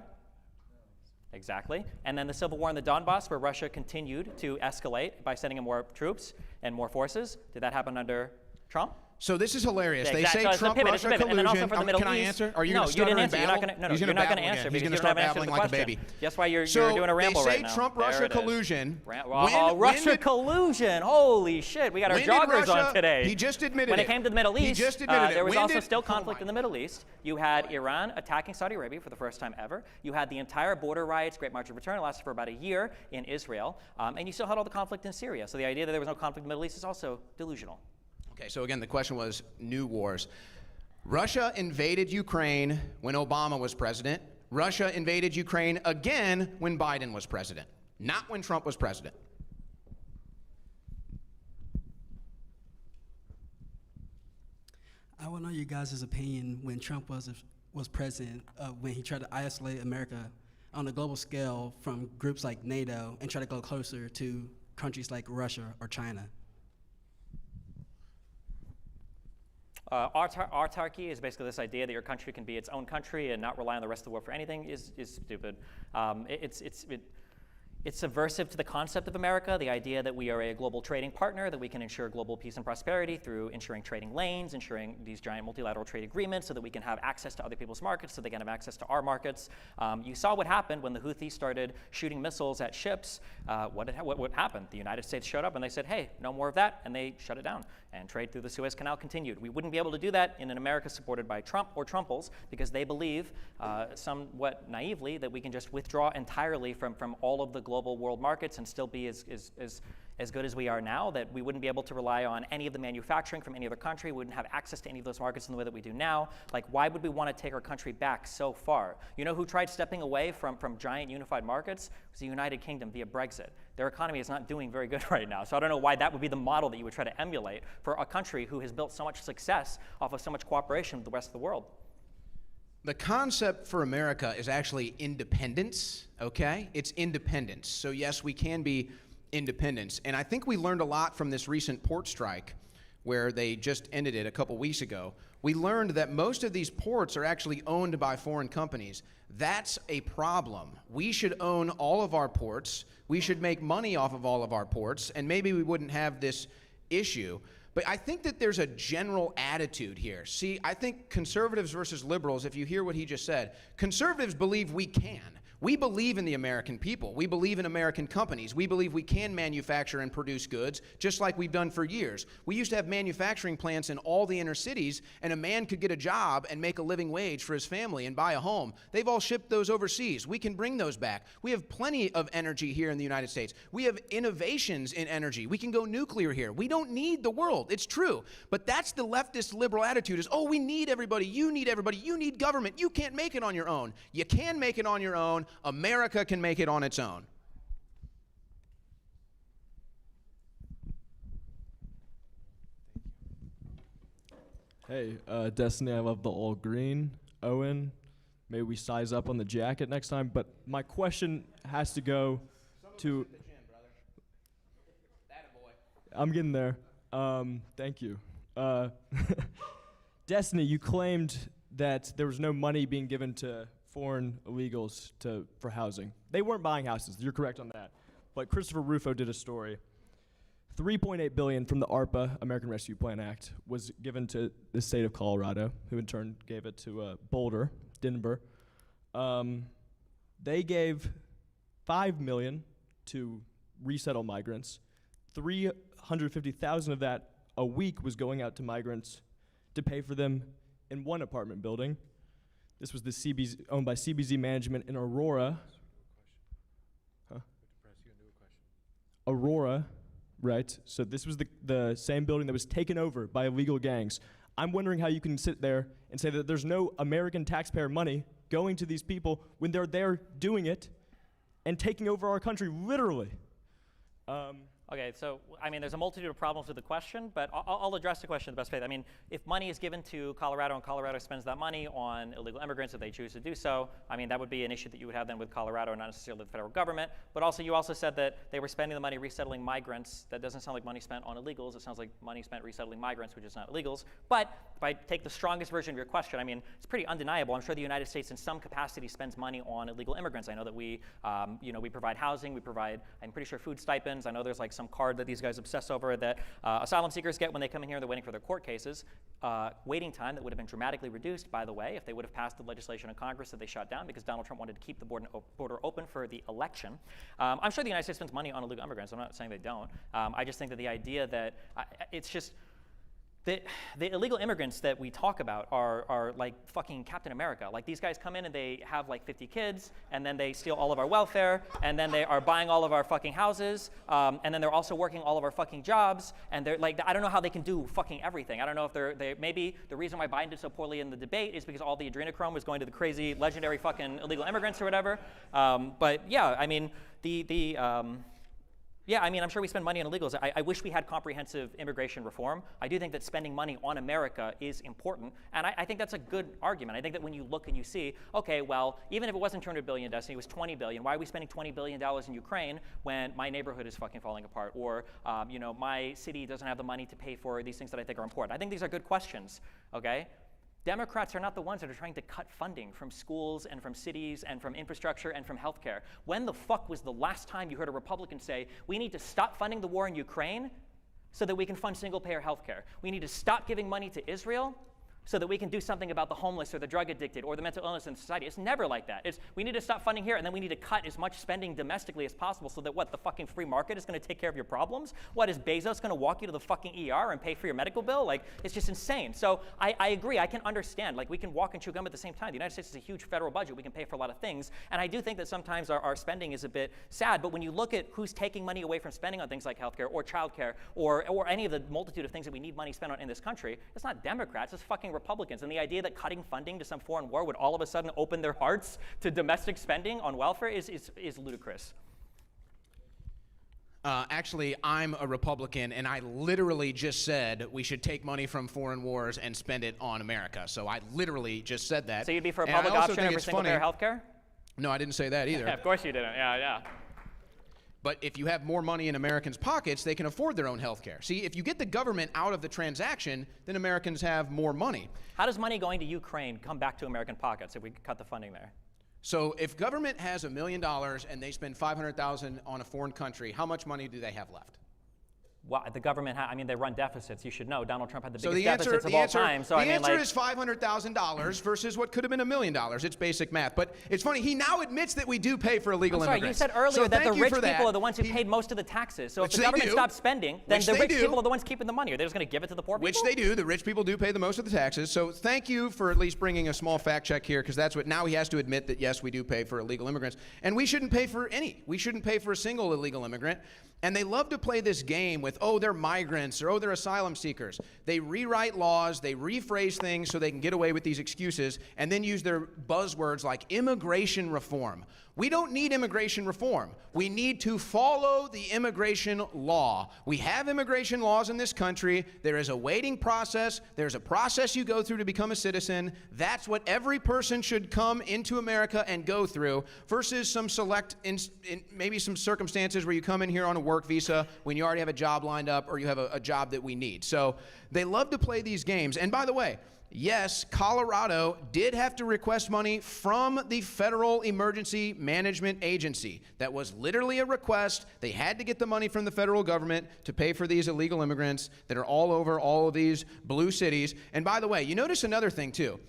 Exactly. And then the civil war in the Donbass, where Russia continued to escalate by sending in more troops and more forces. Did that happen under Trump? So this is hilarious. Yeah, They exactly. say So Trump, pivot, Russia pivot. collusion. And then also for the Middle Can I East. answer? Are you No, going to you stutter didn't and answer. You're babble? not going to. No, He's you're gonna not going to babble answer again. He's because going to you're start not answering the babbling like a question. baby. That's why you're So doing a ramble they say right now. Trump, There Russia it is. collusion. When Russia collusion. Holy shit. We got our when did joggers Russia- on today. He just admitted when it. it came to the Middle He East, just admitted it. there was When also did- still oh conflict my in the Middle East. You had Iran attacking Saudi Arabia for the first time ever. You had the entire border riots, Great March of Return, lasted for about a year in Israel. And you still had all the conflict in Syria. So the idea that there was no conflict in the Middle East is also delusional. Okay, so again, the question was new wars. Russia invaded Ukraine when Obama was president. Russia invaded Ukraine again when Biden was president, not when Trump was president. I want to know you guys' opinion when Trump was president, when he tried to isolate America on a global scale from groups like NATO and try to go closer to countries like Russia or China. Autarky is basically this idea that your country can be its own country and not rely on the rest of the world for anything is stupid. It's subversive to the concept of America, the idea that we are a global trading partner, that we can ensure global peace and prosperity through ensuring trading lanes, ensuring these giant multilateral trade agreements so that we can have access to other people's markets so they can have access to our markets. You saw what happened when the Houthis started shooting missiles at ships. What happened? The United States showed up and they said, hey, no more of that, and they shut it down. And trade through the Suez Canal continued. We wouldn't be able to do that in an America supported by Trump or Trumples because they believe, somewhat naively, that we can just withdraw entirely from all of the global world markets and still be as good as we are now, that we wouldn't be able to rely on any of the manufacturing from any other country, we wouldn't have access to any of those markets in the way that we do now. Like, why would we want to take our country back so far? You know who tried stepping away from giant unified markets? It was the United Kingdom via Brexit. Their economy is not doing very good right now, so I don't know why that would be the model that you would try to emulate for a country who has built so much success off of so much cooperation with the rest of the world. The concept for America is actually independence, okay? It's independence. So yes, we can be independence. And I think we learned a lot from this recent port strike where they just ended it a couple weeks ago. we learned that most of these ports are actually owned by foreign companies. That's a problem. We should own all of our ports. We should make money off of all of our ports, and maybe we wouldn't have this issue. But I think that there's a general attitude here. See, I think conservatives versus liberals, if you hear what he just said, conservatives believe we can. We believe in the American people. We believe in American companies. We believe we can manufacture and produce goods, just like we've done for years. We used to have manufacturing plants in all the inner cities, and a man could get a job and make a living wage for his family and buy a home. They've all shipped those overseas. We can bring those back. We have plenty of energy here in the United States. We have innovations in energy. We can go nuclear here. We don't need the world. It's true. But that's the leftist liberal attitude is, oh, we need everybody. You need everybody. You need government. You can't make it on your own. You can make it on your own. America can make it on its own. Hey, Destiny, I love the all green. Owen, maybe we size up on the jacket next time. But my question has to go to. I'm getting there. Thank you. Destiny, you claimed that there was no money being given to foreign illegals for housing. They weren't buying houses. You're correct on that. But Christopher Rufo did a story. $3.8 billion from the ARPA, American Rescue Plan Act, was given to the state of Colorado, who in turn gave it to Boulder, Denver. They gave $5 million to resettle migrants. $350,000 of that a week was going out to migrants to pay for them in one apartment building. This was the CBZ, owned by CBZ Management in Aurora. Aurora, right? So this was the same building that was taken over by illegal gangs. I'm wondering how you can sit there and say that there's no American taxpayer money going to these people when they're there doing it and taking over our country, literally. Okay, so, I mean, there's a multitude of problems with the question, but I'll address the question in the best faith. I mean, if money is given to Colorado and Colorado spends that money on illegal immigrants if they choose to do so, I mean, that would be an issue that you would have then with Colorado and not necessarily the federal government. But also, you also said that they were spending the money resettling migrants. That doesn't sound like money spent on illegals. It sounds like money spent resettling migrants, which is not illegals. But if I take the strongest version of your question, I mean, it's pretty undeniable. I'm sure the United States in some capacity spends money on illegal immigrants. I know that we provide housing, we provide, I'm pretty sure, food stipends. I know there's like some card that these guys obsess over that asylum seekers get when they come in here. They're waiting for their court cases. Waiting time that would have been dramatically reduced, by the way, if they would have passed the legislation in Congress that they shut down because Donald Trump wanted to keep the border open for the election. I'm sure the United States spends money on illegal immigrants. I'm not saying they don't. I just think that the idea that it's just the illegal immigrants that we talk about are like fucking Captain America. Like, these guys come in and they have like 50 kids, and then they steal all of our welfare, and then they are buying all of our fucking houses, and then they're also working all of our fucking jobs, and they're like, I don't know how they can do fucking everything. I don't know if they maybe the reason why Biden did so poorly in the debate is because all the adrenochrome was going to the crazy, legendary fucking illegal immigrants or whatever. But yeah, I mean, yeah, I mean, I'm sure we spend money on illegals. I wish we had comprehensive immigration reform. I do think that spending money on America is important, and I think that's a good argument. I think that when you look and you see, okay, well, even if it wasn't $200 billion, Destiny, it was $20 billion. Why are we spending $20 billion in Ukraine when my neighborhood is fucking falling apart, or my city doesn't have the money to pay for these things that I think are important? I think these are good questions, okay? Democrats are not the ones that are trying to cut funding from schools and from cities and from infrastructure and from healthcare. When the fuck was the last time you heard a Republican say, we need to stop funding the war in Ukraine so that we can fund single-payer healthcare? We need to stop giving money to Israel so that we can do something about the homeless or the drug addicted or the mental illness in society. It's never like that. It's we need to stop funding here, and then we need to cut as much spending domestically as possible so that the fucking free market is going to take care of your problems? What, is Bezos going to walk you to the fucking ER and pay for your medical bill? Like, it's just insane. So I agree. I can understand. Like, we can walk and chew gum at the same time. The United States has a huge federal budget. We can pay for a lot of things. And I do think that sometimes our spending is a bit sad. But when you look at who's taking money away from spending on things like healthcare or childcare or any of the multitude of things that we need money spent on in this country, it's not Democrats, it's fucking Republicans. And the idea that cutting funding to some foreign war would all of a sudden open their hearts to domestic spending on welfare is ludicrous. Actually, I'm a Republican, and I literally just said we should take money from foreign wars and spend it on America. So I literally just said that. So you'd be for a public option over single-payer healthcare? No, I didn't say that either. Of course you didn't. Yeah. But if you have more money in Americans' pockets, they can afford their own health care. See, if you get the government out of the transaction, then Americans have more money. How does money going to Ukraine come back to American pockets if we cut the funding there? So if government has $1 million and they spend $500,000 on a foreign country, how much money do they have left? Well, the government, I mean, they run deficits. You should know Donald Trump had the So biggest the answer, deficits of all time. So the I mean, answer like, is $500,000 versus what could have been $1 million. It's basic math. But it's funny, he now admits that we do pay for illegal I'm sorry, immigrants. you said earlier So that the thank you rich for people that. are the ones who paid most of the taxes. So if Which the they government do. stops spending, then Which the they rich do. people are the ones keeping the money. Are they just going to give it to the poor people? Which they do. The rich people do pay the most of the taxes. So thank you for at least bringing a small fact check here, because that's what now he has to admit that, yes, we do pay for illegal immigrants. And we shouldn't pay for any. We shouldn't pay for a single illegal immigrant. And they love to play this game with, oh, they're migrants, or oh, they're asylum seekers. They rewrite laws, they rephrase things so they can get away with these excuses, and then use their buzzwords like immigration reform. We don't need immigration reform. We need to follow the immigration law. We have immigration laws in this country. There is a waiting process. There's a process you go through to become a citizen. That's what every person should come into America and go through, versus some select, maybe some circumstances where you come in here on a work visa when you already have a job lined up, or you have a job that we need. So they love to play these games. And by the way, yes, Colorado did have to request money from the Federal Emergency Management Agency. That was literally a request. They had to get the money from the federal government to pay for these illegal immigrants that are all over all of these blue cities. And by the way, you notice another thing too.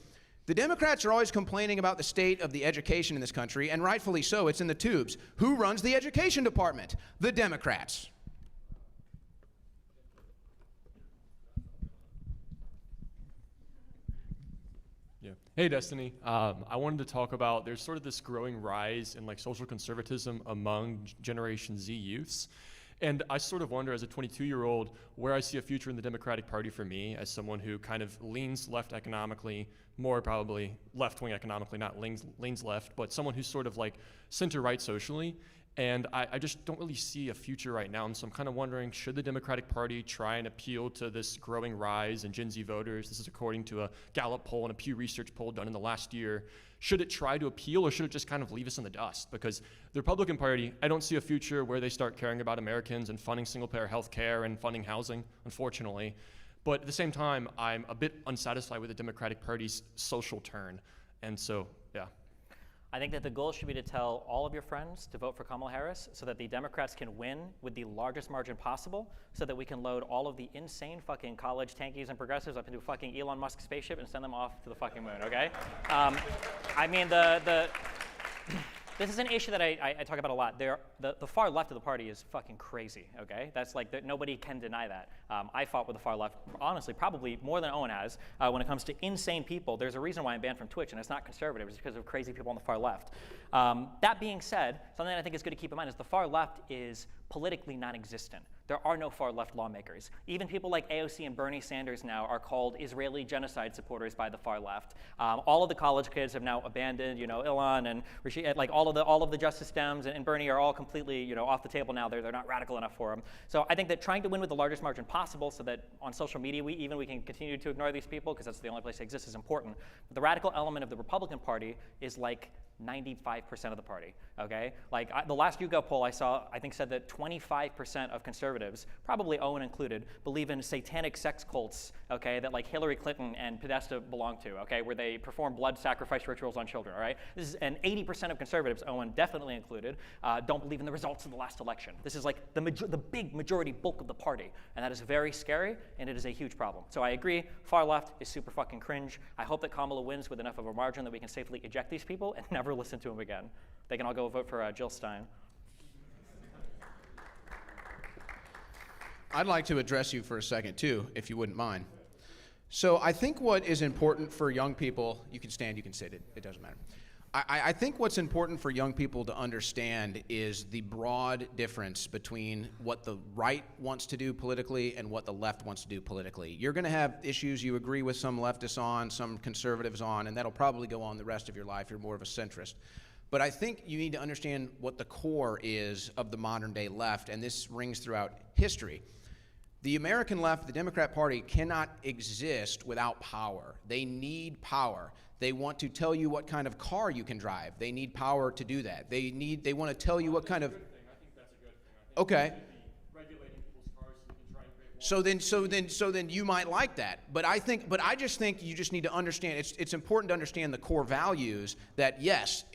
The Democrats are always complaining about the state of the education in this country, and rightfully so. It's in the tubes. Who runs the education department? The Democrats. Yeah. Hey, Destiny. I wanted to talk about, there's sort of this growing rise in like social conservatism among Generation Z youths. And I sort of wonder, as a 22-year-old, where I see a future in the Democratic Party for me, as someone who kind of leans left economically, more probably left-wing economically, not leans left, but someone who's sort of like center-right socially. And I just don't really see a future right now. And so I'm kind of wondering, should the Democratic Party try and appeal to this growing rise in Gen Z voters? This is according to a Gallup poll and a Pew Research poll done in the last year. Should it try to appeal, or should it just kind of leave us in the dust? Because the Republican Party, I don't see a future where they start caring about Americans and funding single-payer health care and funding housing, unfortunately. But at the same time, I'm a bit unsatisfied with the Democratic Party's social turn. And so, yeah. I think that the goal should be to tell all of your friends to vote for Kamala Harris so that the Democrats can win with the largest margin possible, so that we can load all of the insane fucking college tankies and progressives up into a fucking Elon Musk spaceship and send them off to the fucking moon, okay? I mean, this is an issue that I talk about a lot. The far left of the party is fucking crazy, okay? That's like, nobody can deny that. I fought with the far left, honestly, probably more than Owen has. When it comes to insane people, there's a reason why I'm banned from Twitch, and it's not conservative, it's because of crazy people on the far left. That being said, something that I think is good to keep in mind is the far left is politically non-existent. There are no far left lawmakers. Even people like AOC and Bernie Sanders now are called Israeli genocide supporters by the far left. All of the college kids have now abandoned, Elon and Rashid, like all of the Justice Dems and Bernie are all completely, off the table now. They're not radical enough for them. So I think that trying to win with the largest margin possible, so that on social media we can continue to ignore these people, because that's the only place they exist, is important. But the radical element of the Republican Party is like 95% of the party, okay? Like the last YouGov poll I saw, I think said that 25% of conservatives, probably Owen included, believe in satanic sex cults, okay, that like Hillary Clinton and Podesta belong to, okay, where they perform blood sacrifice rituals on children, all right? And 80% of conservatives, Owen definitely included, don't believe in the results of the last election. This is like the big majority bulk of the party, and that is very scary, and it is a huge problem. So I agree, far left is super fucking cringe. I hope that Kamala wins with enough of a margin that we can safely eject these people and never listen to him again. They can all go vote for Jill Stein. I'd like to address you for a second too, if you wouldn't mind. So I think what is important for young people, you can stand, you can sit, it doesn't matter. I think what's important for young people to understand is the broad difference between what the right wants to do politically and what the left wants to do politically. You're going to have issues you agree with some leftists on, some conservatives on, and that'll probably go on the rest of your life. You're more of a centrist. But I think you need to understand what the core is of the modern day left, and this rings throughout history. The American left, the Democrat Party, cannot exist without power. They need power. They want to tell you what kind of car you can drive. They need power to do that. They want to tell you what kind of... Okay. Regulating people's cars so we can try and create So then you might like that. But I just think you just need to understand, it's important to understand the core values that, yes,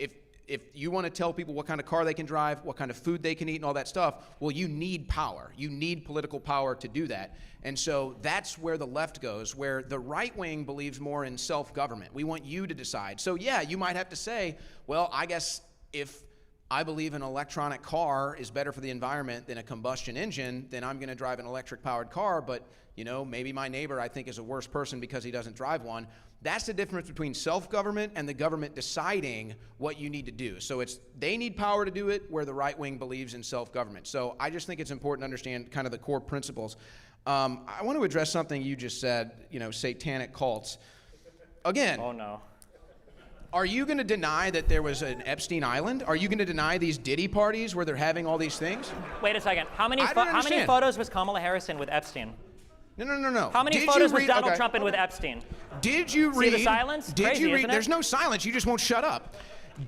if you want to tell people what kind of car they can drive, what kind of food they can eat and all that stuff, well, you need power. You need political power to do that. And so that's where the left goes, where the right wing believes more in self-government. We want you to decide. So yeah, you might have to say, well, I guess if I believe an electronic car is better for the environment than a combustion engine, then I'm going to drive an electric-powered car, but maybe my neighbor I think is a worse person because he doesn't drive one. That's the difference between self-government and the government deciding what you need to do. So they need power to do it, where the right wing believes in self-government. So I just think it's important to understand kind of the core principles. I want to address something you just said, satanic cults. Again. Oh, no. Are you going to deny that there was an Epstein Island? Are you going to deny these Diddy parties where they're having all these things? Wait a second. How many photos was Kamala Harris in with Epstein? No. How many photos was Donald Trump in with Epstein? Did you read? See the silence? Crazy, isn't it? There's no silence. You just won't shut up.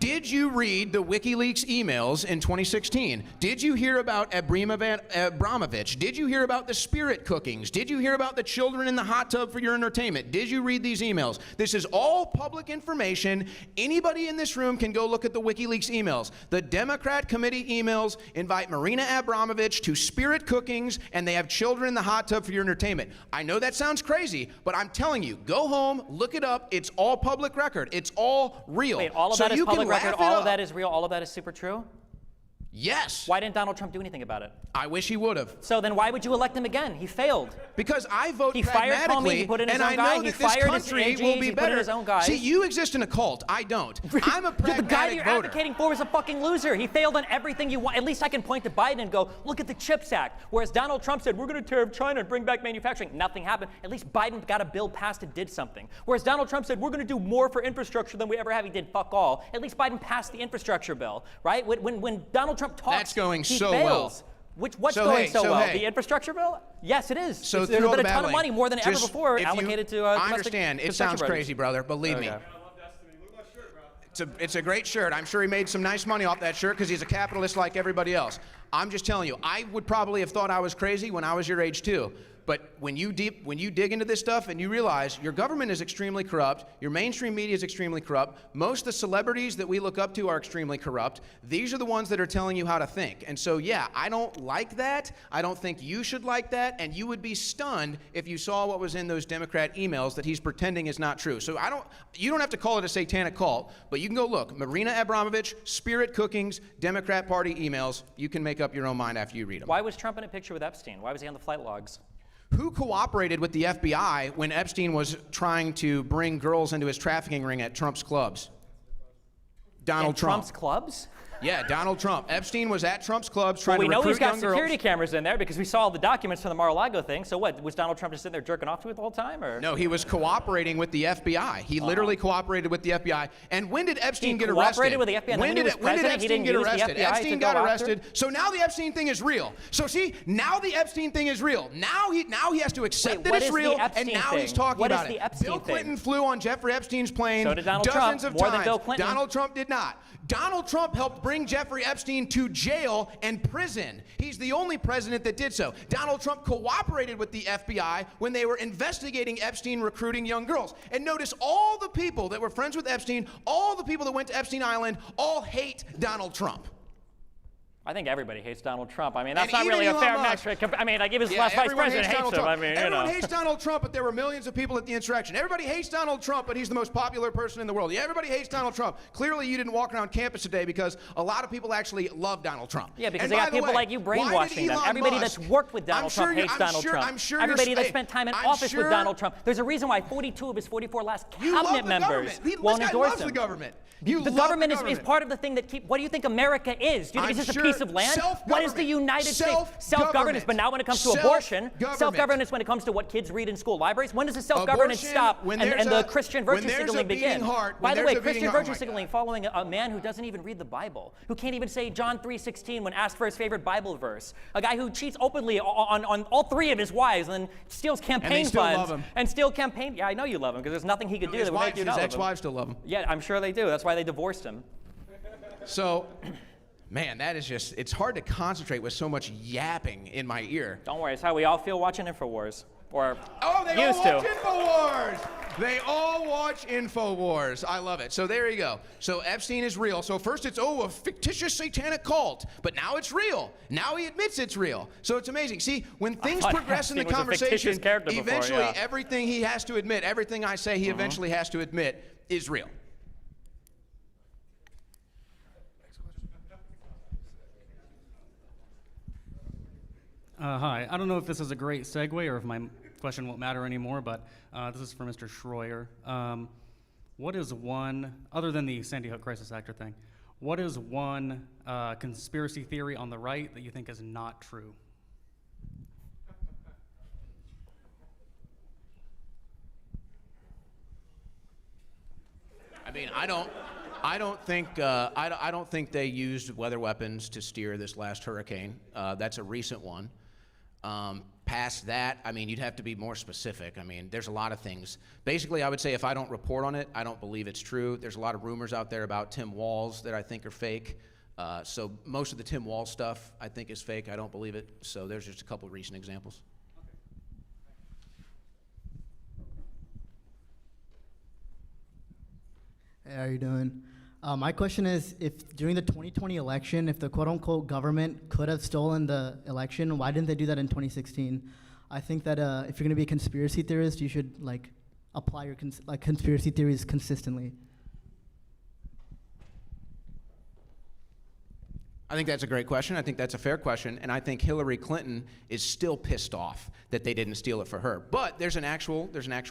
Did you read the WikiLeaks emails in 2016? Did you hear about Abramovich? Did you hear about the spirit cookings? Did you hear about the children in the hot tub for your entertainment? Did you read these emails? This is all public information. Anybody in this room can go look at the WikiLeaks emails. The Democrat committee emails invite Marina Abramovich to spirit cookings, and they have children in the hot tub for your entertainment. I know that sounds crazy, but I'm telling you, go home, look it up. It's all public record. It's all real. Wait, all of that is public record, all of that is real, all of that is super true? Yes. Why didn't Donald Trump do anything about it? I wish he would have. So then why would you elect him again? He failed. Because I vote he fired Comey, he put in his own guy. He fired his AGs, he put in his own guys. See, you exist in a cult. I don't. I'm a pragmatic voter. The guy that you're advocating for is a fucking loser. He failed on everything you want. At least I can point to Biden and go, look at the CHIPS Act. Whereas Donald Trump said, we're going to tear up China and bring back manufacturing. Nothing happened. At least Biden got a bill passed and did something. Whereas Donald Trump said, we're going to do more for infrastructure than we ever have. He did fuck all. At least Biden passed the infrastructure bill, right? When Donald Trump talks, that's going he so fails. well. What's going so well? The infrastructure bill? Yes, it is. So there's been a ton of money, more than ever before, allocated to I understand. It sounds crazy, brother. Believe me. It's a great shirt. I'm sure he made some nice money off that shirt because he's a capitalist like everybody else. I'm just telling you, I would probably have thought I was crazy when I was your age too. But when you dig into this stuff and you realize your government is extremely corrupt, your mainstream media is extremely corrupt, most of the celebrities that we look up to are extremely corrupt, these are the ones that are telling you how to think. And so, yeah, I don't like that. I don't think you should like that. And you would be stunned if you saw what was in those Democrat emails that he's pretending is not true. So you don't have to call it a satanic cult, but you can go look. Marina Abramovich, spirit cookings, Democrat Party emails. You can make up your own mind after you read them. Why was Trump in a picture with Epstein? Why was he on the flight logs? Who cooperated with the FBI when Epstein was trying to bring girls into his trafficking ring at Trump's clubs? Donald Trump. Trump's clubs? Yeah, Donald Trump. Epstein was at Trump's clubs trying to recruit young girls. We know he's got security cameras in there because we saw all the documents from the Mar-a-Lago thing. So what, was Donald Trump just sitting there jerking off to it the whole time? Or? No, he was cooperating with the FBI. He literally cooperated with the FBI. And when did Epstein get arrested? He cooperated with the FBI. When did Epstein get arrested? Epstein got arrested. So now the Epstein thing is real. So see, now the Epstein thing is real. Now he has to accept that it's real, and now he's talking about it. Bill Clinton flew on Jeffrey Epstein's plane dozens of times. Donald Trump did not. Donald Trump helped bring Jeffrey Epstein to jail and prison. He's the only president that did so. Donald Trump cooperated with the FBI when they were investigating Epstein recruiting young girls. And notice all the people that were friends with Epstein, all the people that went to Epstein Island, all hate Donald Trump. I think everybody hates Donald Trump. I mean, that's not really a fair metric. I mean, like, even his last vice president hates him. I mean, everyone hates Donald Trump, but there were millions of people at the insurrection. Everybody hates Donald Trump, but he's the most popular person in the world. Yeah, everybody hates Donald Trump. Clearly, you didn't walk around campus today because a lot of people actually love Donald Trump. Yeah, because they got people like you brainwashing them. Everybody that's worked with Donald Trump hates Donald Trump. Everybody that spent time in office with Donald Trump. There's a reason why 42 of his 44 last cabinet members won't endorse him. The government. The government is part of the thing that what do you think America is? Do you think it's just a piece of land? What is the United States? Self-governance. But now when it comes to abortion, self-governance when it comes to what kids read in school libraries, when does the self-governance stop and the Christian virtue signaling begin? By the way, Christian virtue signaling following a man who doesn't even read the Bible, who can't even say John 3:16 when asked for his favorite Bible verse, a guy who cheats openly on all three of his wives and then steals campaign funds and steal campaign. Yeah, I know you love him because there's nothing he could do that would make you not love him. His ex-wives still love him. Yeah, I'm sure they do. That's why they divorced him. So, Man, that is just, it's hard to concentrate with so much yapping in my ear. Don't worry, it's how we all feel watching InfoWars. Or Oh, they all used watch to. InfoWars! They all watch InfoWars. I love it. So there you go. So Epstein is real. So first it's, a fictitious satanic cult. But now it's real. Now he admits it's real. So it's amazing. See, when things thought progress in the Epstein was a fictitious conversation, character before, eventually yeah. everything he has to admit, everything I say he eventually has to admit is real. Hi. I don't know if this is a great segue or if my question won't matter anymore, but this is for Mr. Shroyer. What is one, other than the Sandy Hook crisis actor thing, what is one conspiracy theory on the right that you think is not true? I mean, I don't think they used weather weapons to steer this last hurricane. That's a recent one. Past that, I mean, you'd have to be more specific. I mean, there's a lot of things. Basically, I would say if I don't report on it, I don't believe it's true. There's a lot of rumors out there about Tim Walz that I think are fake. So most of the Tim Walz stuff I think is fake. I don't believe it. So there's just a couple of recent examples. Hey, how are you doing? My question is, if during the 2020 election, if the quote-unquote government could have stolen the election, why didn't they do that in 2016? I think that if you're going to be a conspiracy theorist, you should apply your conspiracy theories consistently. I think that's a great question. I think that's a fair question. And I think Hillary Clinton is still pissed off that they didn't steal it for her. But there's an actual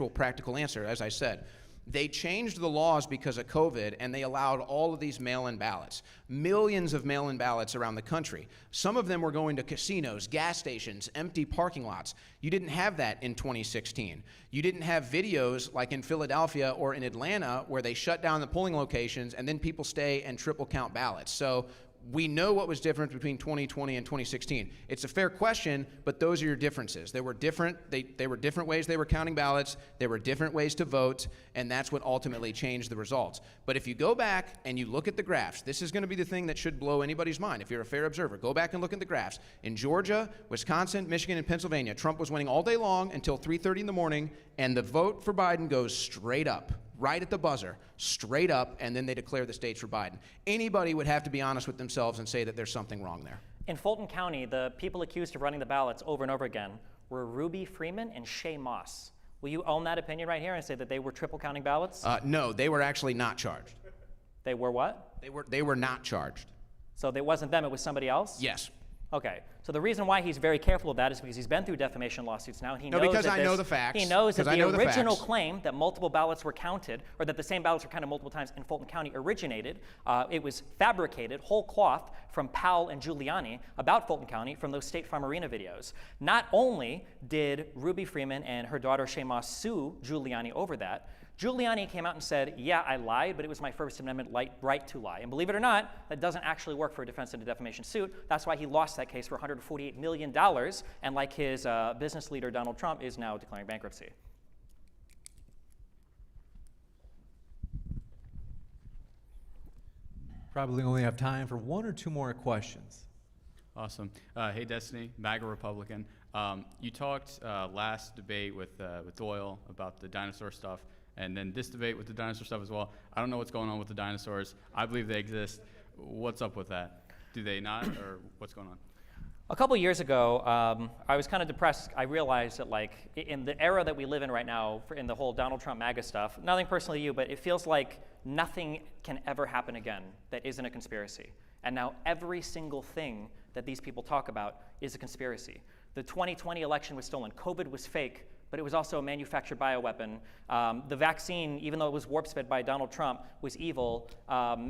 practical answer, as I said. They changed the laws because of COVID, and they allowed all of these mail-in ballots. Millions of mail-in ballots around the country. Some of them were going to casinos, gas stations, empty parking lots. You didn't have that in 2016. You didn't have videos like in Philadelphia or in Atlanta where they shut down the polling locations and then people stay and triple count ballots. So we know what was different between 2020 and 2016. It's a fair question, but those are your differences. They were different. They were different ways they were counting ballots. There were different ways to vote, and that's what ultimately changed the results. But if you go back and you look at the graphs, this is going to be the thing that should blow anybody's mind. If you're a fair observer, go back and look at the graphs. In Georgia, Wisconsin, Michigan, and Pennsylvania, Trump was winning all day long until 3:30 in the morning, and the vote for Biden goes straight up. Right at the buzzer, straight up, and then they declare the states for Biden. Anybody would have to be honest with themselves and say that there's something wrong there. In Fulton County, the people accused of running the ballots over and over again were Ruby Freeman and Shay Moss. Will you own that opinion right here and say that they were triple counting ballots? No, they were actually not charged. They were what? They were not charged. So it wasn't them, it was somebody else? Yes. Okay, so the reason why he's very careful of that is because he's been through defamation lawsuits now. He knows because that I know the facts. He knows that Because I the know the original facts. claim that multiple ballots were counted, or that the same ballots were counted multiple times in Fulton County originated. It was fabricated, whole cloth, from Powell and Giuliani about Fulton County from those State Farm Arena videos. Not only did Ruby Freeman and her daughter Shay Moss sue Giuliani over that, Giuliani came out and said, yeah, I lied, but it was my First Amendment right to lie. And believe it or not, that doesn't actually work for a defense in a defamation suit. That's why he lost that case for $148 million, and like his business leader, Donald Trump, is now declaring bankruptcy. Probably only have time for one or two more questions. Awesome. Hey, Destiny, MAGA Republican. You talked last debate with Doyle about the dinosaur stuff, and then this debate with the dinosaur stuff as well. I don't know what's going on with the dinosaurs. I believe they exist. What's up with that? Do they not, or what's going on? A couple years ago, I was kind of depressed. I realized that, in the era that we live in right now, in the whole Donald Trump MAGA stuff, nothing personally to you, but it feels like nothing can ever happen again that isn't a conspiracy. And now every single thing that these people talk about is a conspiracy. The 2020 election was stolen. COVID was fake, but it was also a manufactured bioweapon. The vaccine, even though it was warp-sped by Donald Trump, was evil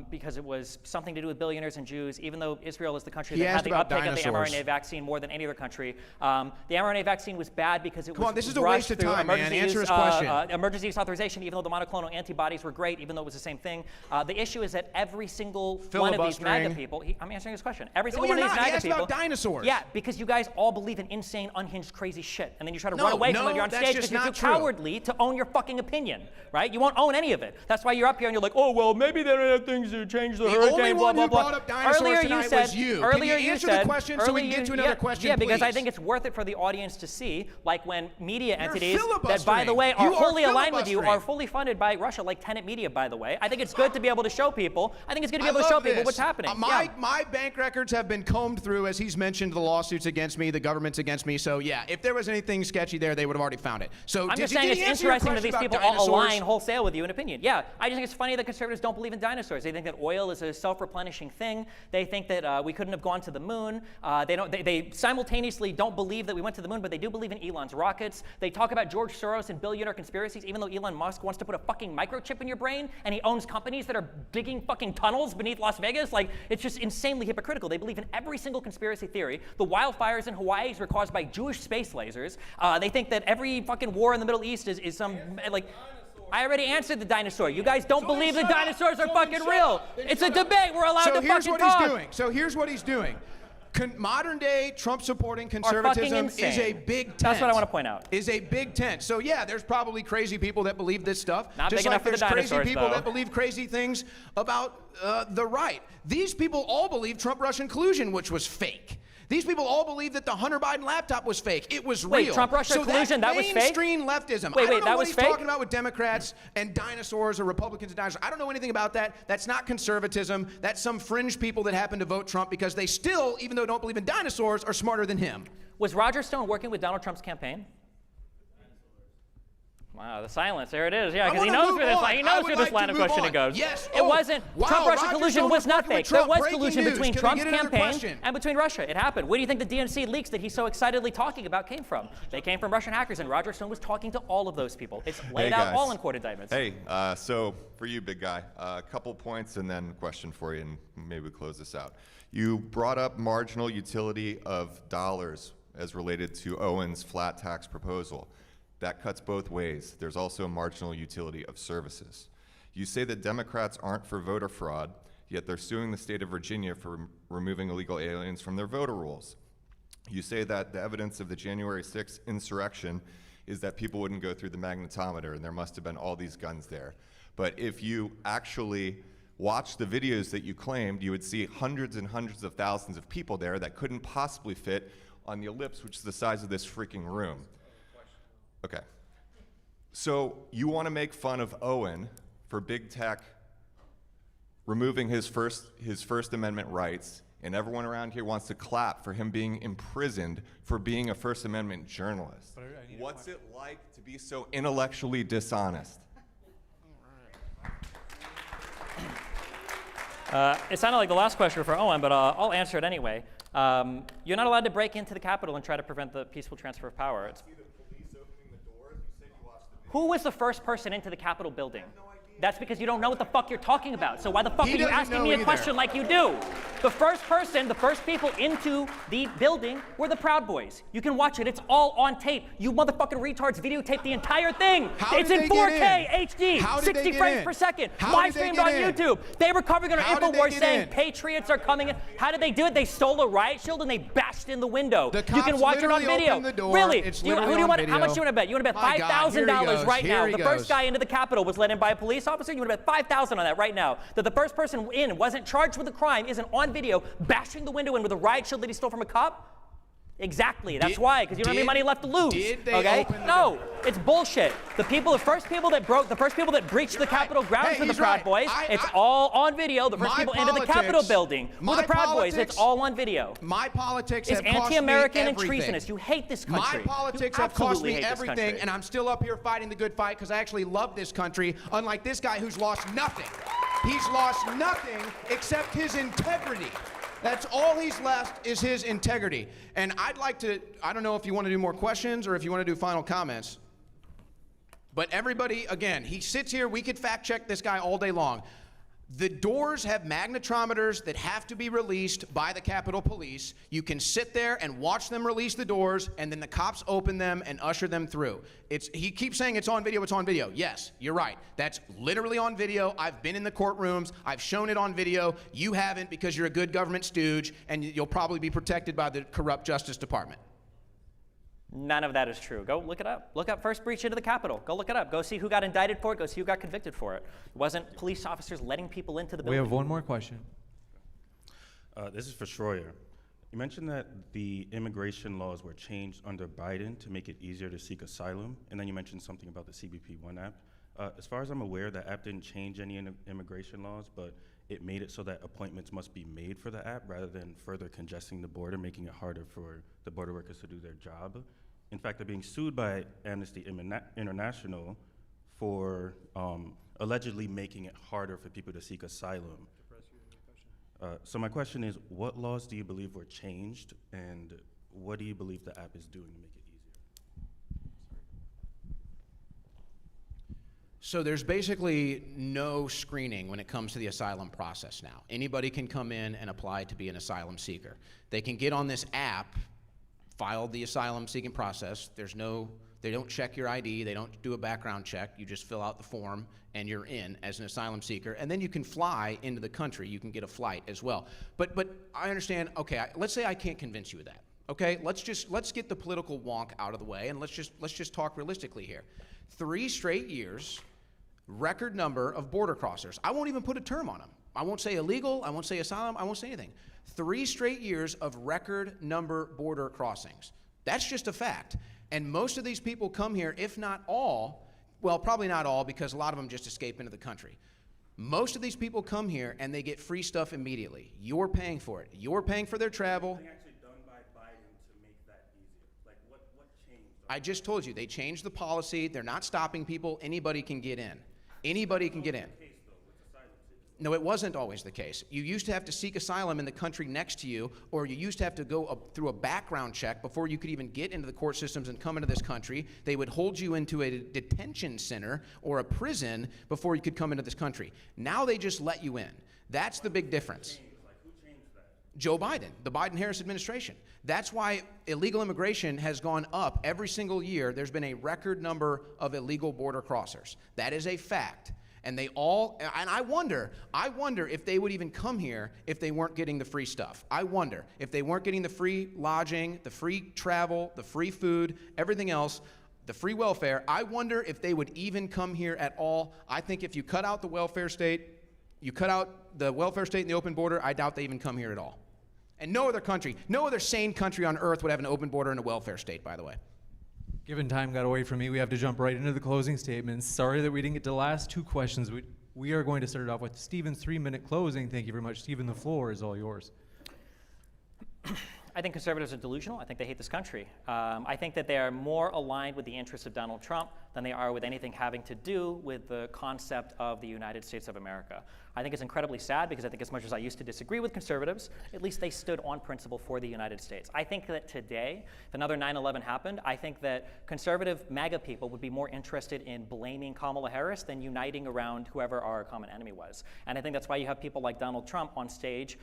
because it was something to do with billionaires and Jews, even though Israel is the country that had the uptake of the mRNA vaccine more than any other country. The mRNA vaccine was bad because it was this is a waste of time, man. Answer his question. Emergency use authorization, even though the monoclonal antibodies were great, even though it was the same thing. The issue is that every single one of these MAGA people, I'm answering his question. Every single one of these MAGA people. About dinosaurs. Yeah, because you guys all believe in insane, unhinged, crazy shit, and then you try to run away from it. You're on that's stage just because you're not too true. cowardly to own your fucking opinion, right? You won't own any of it. That's why you're up here and you're like, oh, well, maybe they don't have things to change the The hurricane, only blah, one blah, who blah. brought up dinosaurs Earlier tonight you said, was you. Earlier Can you answer said, the question so we can get to another question, Yeah, because I please? think it's worth it for the audience to see, like when media entities that, filibustering. by the way, are You are wholly aligned with you, filibustering. are fully funded by Russia, like Tenet Media, by the way. I think it's good to be able to show people. I think it's good to be able to show people what's happening. My bank records have been combed through, as he's mentioned, the lawsuits against me, the government's against me. So yeah, if there was anything sketchy there, they would have already found it. So I'm did just he- saying did it's he answer your interesting that question these about people all dinosaurs? align wholesale with you in opinion. Yeah, I just think it's funny that conservatives don't believe in dinosaurs. They think that oil is a self-replenishing thing. They think that we couldn't have gone to the moon. They simultaneously don't believe that we went to the moon, but they do believe in Elon's rockets. They talk about George Soros and billionaire conspiracies, even though Elon Musk wants to put a fucking microchip in your brain and he owns companies that are digging fucking tunnels beneath Las Vegas. Like, it's just insanely hypocritical. They believe in every single conspiracy theory. The wildfires in Hawaii were caused by Jewish space lasers. They think that every fucking war in the Middle East is some, like, I already answered the dinosaur. You guys don't believe the dinosaurs are fucking real. It's a debate. We're allowed to fucking talk. So here's what he's doing. Modern day Trump supporting conservatism is a big tent. That's what I want to point out. Is a big tent. So yeah, there's probably crazy people that believe this stuff. Not just big like enough for the there's crazy dinosaurs, people though. that believe crazy things about the right. These people all believe Trump-Russian collusion, which was fake. These people all believe that the Hunter Biden laptop was fake. It was real. Wait, Trump-Russia collusion, that was fake? Mainstream leftism. Wait, I don't know that what was he's fake? talking about with Democrats and dinosaurs or Republicans and dinosaurs. I don't know anything about that. That's not conservatism. That's some fringe people that happen to vote Trump because they still, even though don't believe in dinosaurs, are smarter than him. Was Roger Stone working with Donald Trump's campaign? Wow, the silence. There it is. Yeah, because he knows where this line of questioning goes. Yes. It wasn't. Wow, Trump-Russia Roger collusion Stone was not working with fake. There Trump. was Breaking collusion news. between Can we Trump's get another campaign question? and between Russia. It happened. Where do you think the DNC leaks that he's so excitedly talking about came from? They came from Russian hackers, and Roger Stone was talking to all of those people. It's laid out all in court indictments. Hey, so for you, big guy, a couple points and then a question for you, and maybe we close this out. You brought up marginal utility of dollars as related to Owen's flat tax proposal. That cuts both ways. There's also a marginal utility of services. You say that Democrats aren't for voter fraud, yet they're suing the state of Virginia for removing illegal aliens from their voter rolls. You say that the evidence of the January 6th insurrection is that people wouldn't go through the magnetometer and there must have been all these guns there. But if you actually watch the videos that you claimed, you would see hundreds and hundreds of thousands of people there that couldn't possibly fit on the ellipse, which is the size of this freaking room. Okay. So you want to make fun of Owen for big tech removing his First Amendment rights, and everyone around here wants to clap for him being imprisoned for being a First Amendment journalist. What's it like to be so intellectually dishonest? It sounded like the last question for Owen, but I'll answer it anyway. You're not allowed to break into the Capitol and try to prevent the peaceful transfer of power. Who was the first person into the Capitol building? That's because you don't know what the fuck you're talking about. So why the fuck are you asking me a question like you do? The first people into the building were the Proud Boys. You can watch it. It's all on tape. You motherfucking retards videotaped the entire thing. It's in 4K HD, 60 frames per second, live streamed on YouTube. They were covering it on InfoWars saying patriots are coming in. How did they do it? They stole a riot shield and they bashed in the window. You can watch it on video. Really? How much do you want to bet? You want to bet $5,000 right now? The first guy into the Capitol was let in by a police officer. You would have bet $5,000 on that right now. That the first person in wasn't charged with a crime, isn't on video bashing the window in with a riot shield that he stole from a cop? Exactly. That's why, because you don't have any money left to lose. Okay? No, it's bullshit. The first people that breached the Capitol grounds were the Proud Boys. It's all on video. The first people into the Capitol building were the Proud Boys. It's all on video. My politics it's have cost me anti-American and everything. treasonous. You hate this country. My politics have cost me everything, and I'm still up here fighting the good fight because I actually love this country, unlike this guy who's lost nothing. He's lost nothing except his integrity. That's all he's left is his integrity. And I'd like to, I don't know if you want to do more questions or if you want to do final comments. But everybody, again, he sits here, we could fact check this guy all day long. The doors have magnetometers that have to be released by the Capitol Police. You can sit there and watch them release the doors, and then the cops open them and usher them through. He keeps saying it's on video, it's on video. Yes, you're right. That's literally on video. I've been in the courtrooms. I've shown it on video. You haven't because you're a good government stooge, and you'll probably be protected by the corrupt Justice Department. None of that is true. Go look it up. Look up first breach into the Capitol. Go look it up. Go see who got indicted for it. Go see who got convicted for it. It wasn't police officers letting people into the We building. have one more question. This is for Shroyer. You mentioned that the immigration laws were changed under Biden to make it easier to seek asylum, and then you mentioned something about the CBP One app. As far as I'm aware, the app didn't change any immigration laws, but it made it so that appointments must be made for the app rather than further congesting the border, making it harder for the border workers to do their job. In fact, they're being sued by Amnesty International for allegedly making it harder for people to seek asylum. So my question is, what laws do you believe were changed, and what do you believe the app is doing to make it easier? So there's basically no screening when it comes to the asylum process now. Anybody can come in and apply to be an asylum seeker. They can get on this app, file the asylum seeking process. They don't check your ID, they don't do a background check. You just fill out the form and you're in as an asylum seeker. And then you can fly into the country. You can get a flight as well. But I understand, okay, let's say I can't convince you of that. Okay, let's get the political wonk out of the way and let's just talk realistically here. 3 straight years, record number of border crossers. I won't even put a term on them. I won't say illegal, I won't say asylum, I won't say anything. 3 straight years of record number border crossings. That's just a fact. And most of these people come here, if not all, well, probably not all, because a lot of them just escape into the country. Most of these people come here and they get free stuff immediately. You're paying for it. You're paying for their travel. Actually done by Biden to make that easier. Like what changed? I just told you, they changed the policy. They're not stopping people. Anybody can get in. Anybody can get in. No, it wasn't always the case. You used to have to seek asylum in the country next to you, or you used to have to go through a background check before you could even get into the court systems and come into this country. They would hold you into a detention center or a prison before you could come into this country. Now they just let you in. That's the big difference. Who changed that? Joe Biden, the Biden-Harris administration. That's why illegal immigration has gone up every single year. There's been a record number of illegal border crossers. That is a fact. And they all, and I wonder if they would even come here if they weren't getting the free stuff. I wonder if they weren't getting the free lodging, the free travel, the free food, everything else, the free welfare. I wonder if they would even come here at all. I think if you cut out the welfare state, you cut out the welfare state and the open border, I doubt they even come here at all. And no other country, no other sane country on earth would have an open border and a welfare state, by the way. Given time got away from me, we have to jump right into the closing statements. Sorry that we didn't get to the last 2 questions. We are going to start it off with Stephen's 3-minute closing. Thank you very much. Stephen, the floor is all yours. I think conservatives are delusional. I think they hate this country. I think that they are more aligned with the interests of Donald Trump than they are with anything having to do with the concept of the United States of America. I think it's incredibly sad because I think as much as I used to disagree with conservatives, at least they stood on principle for the United States. I think that today, if another 9/11 happened, I think that conservative MAGA people would be more interested in blaming Kamala Harris than uniting around whoever our common enemy was. And I think that's why you have people like Donald Trump on stage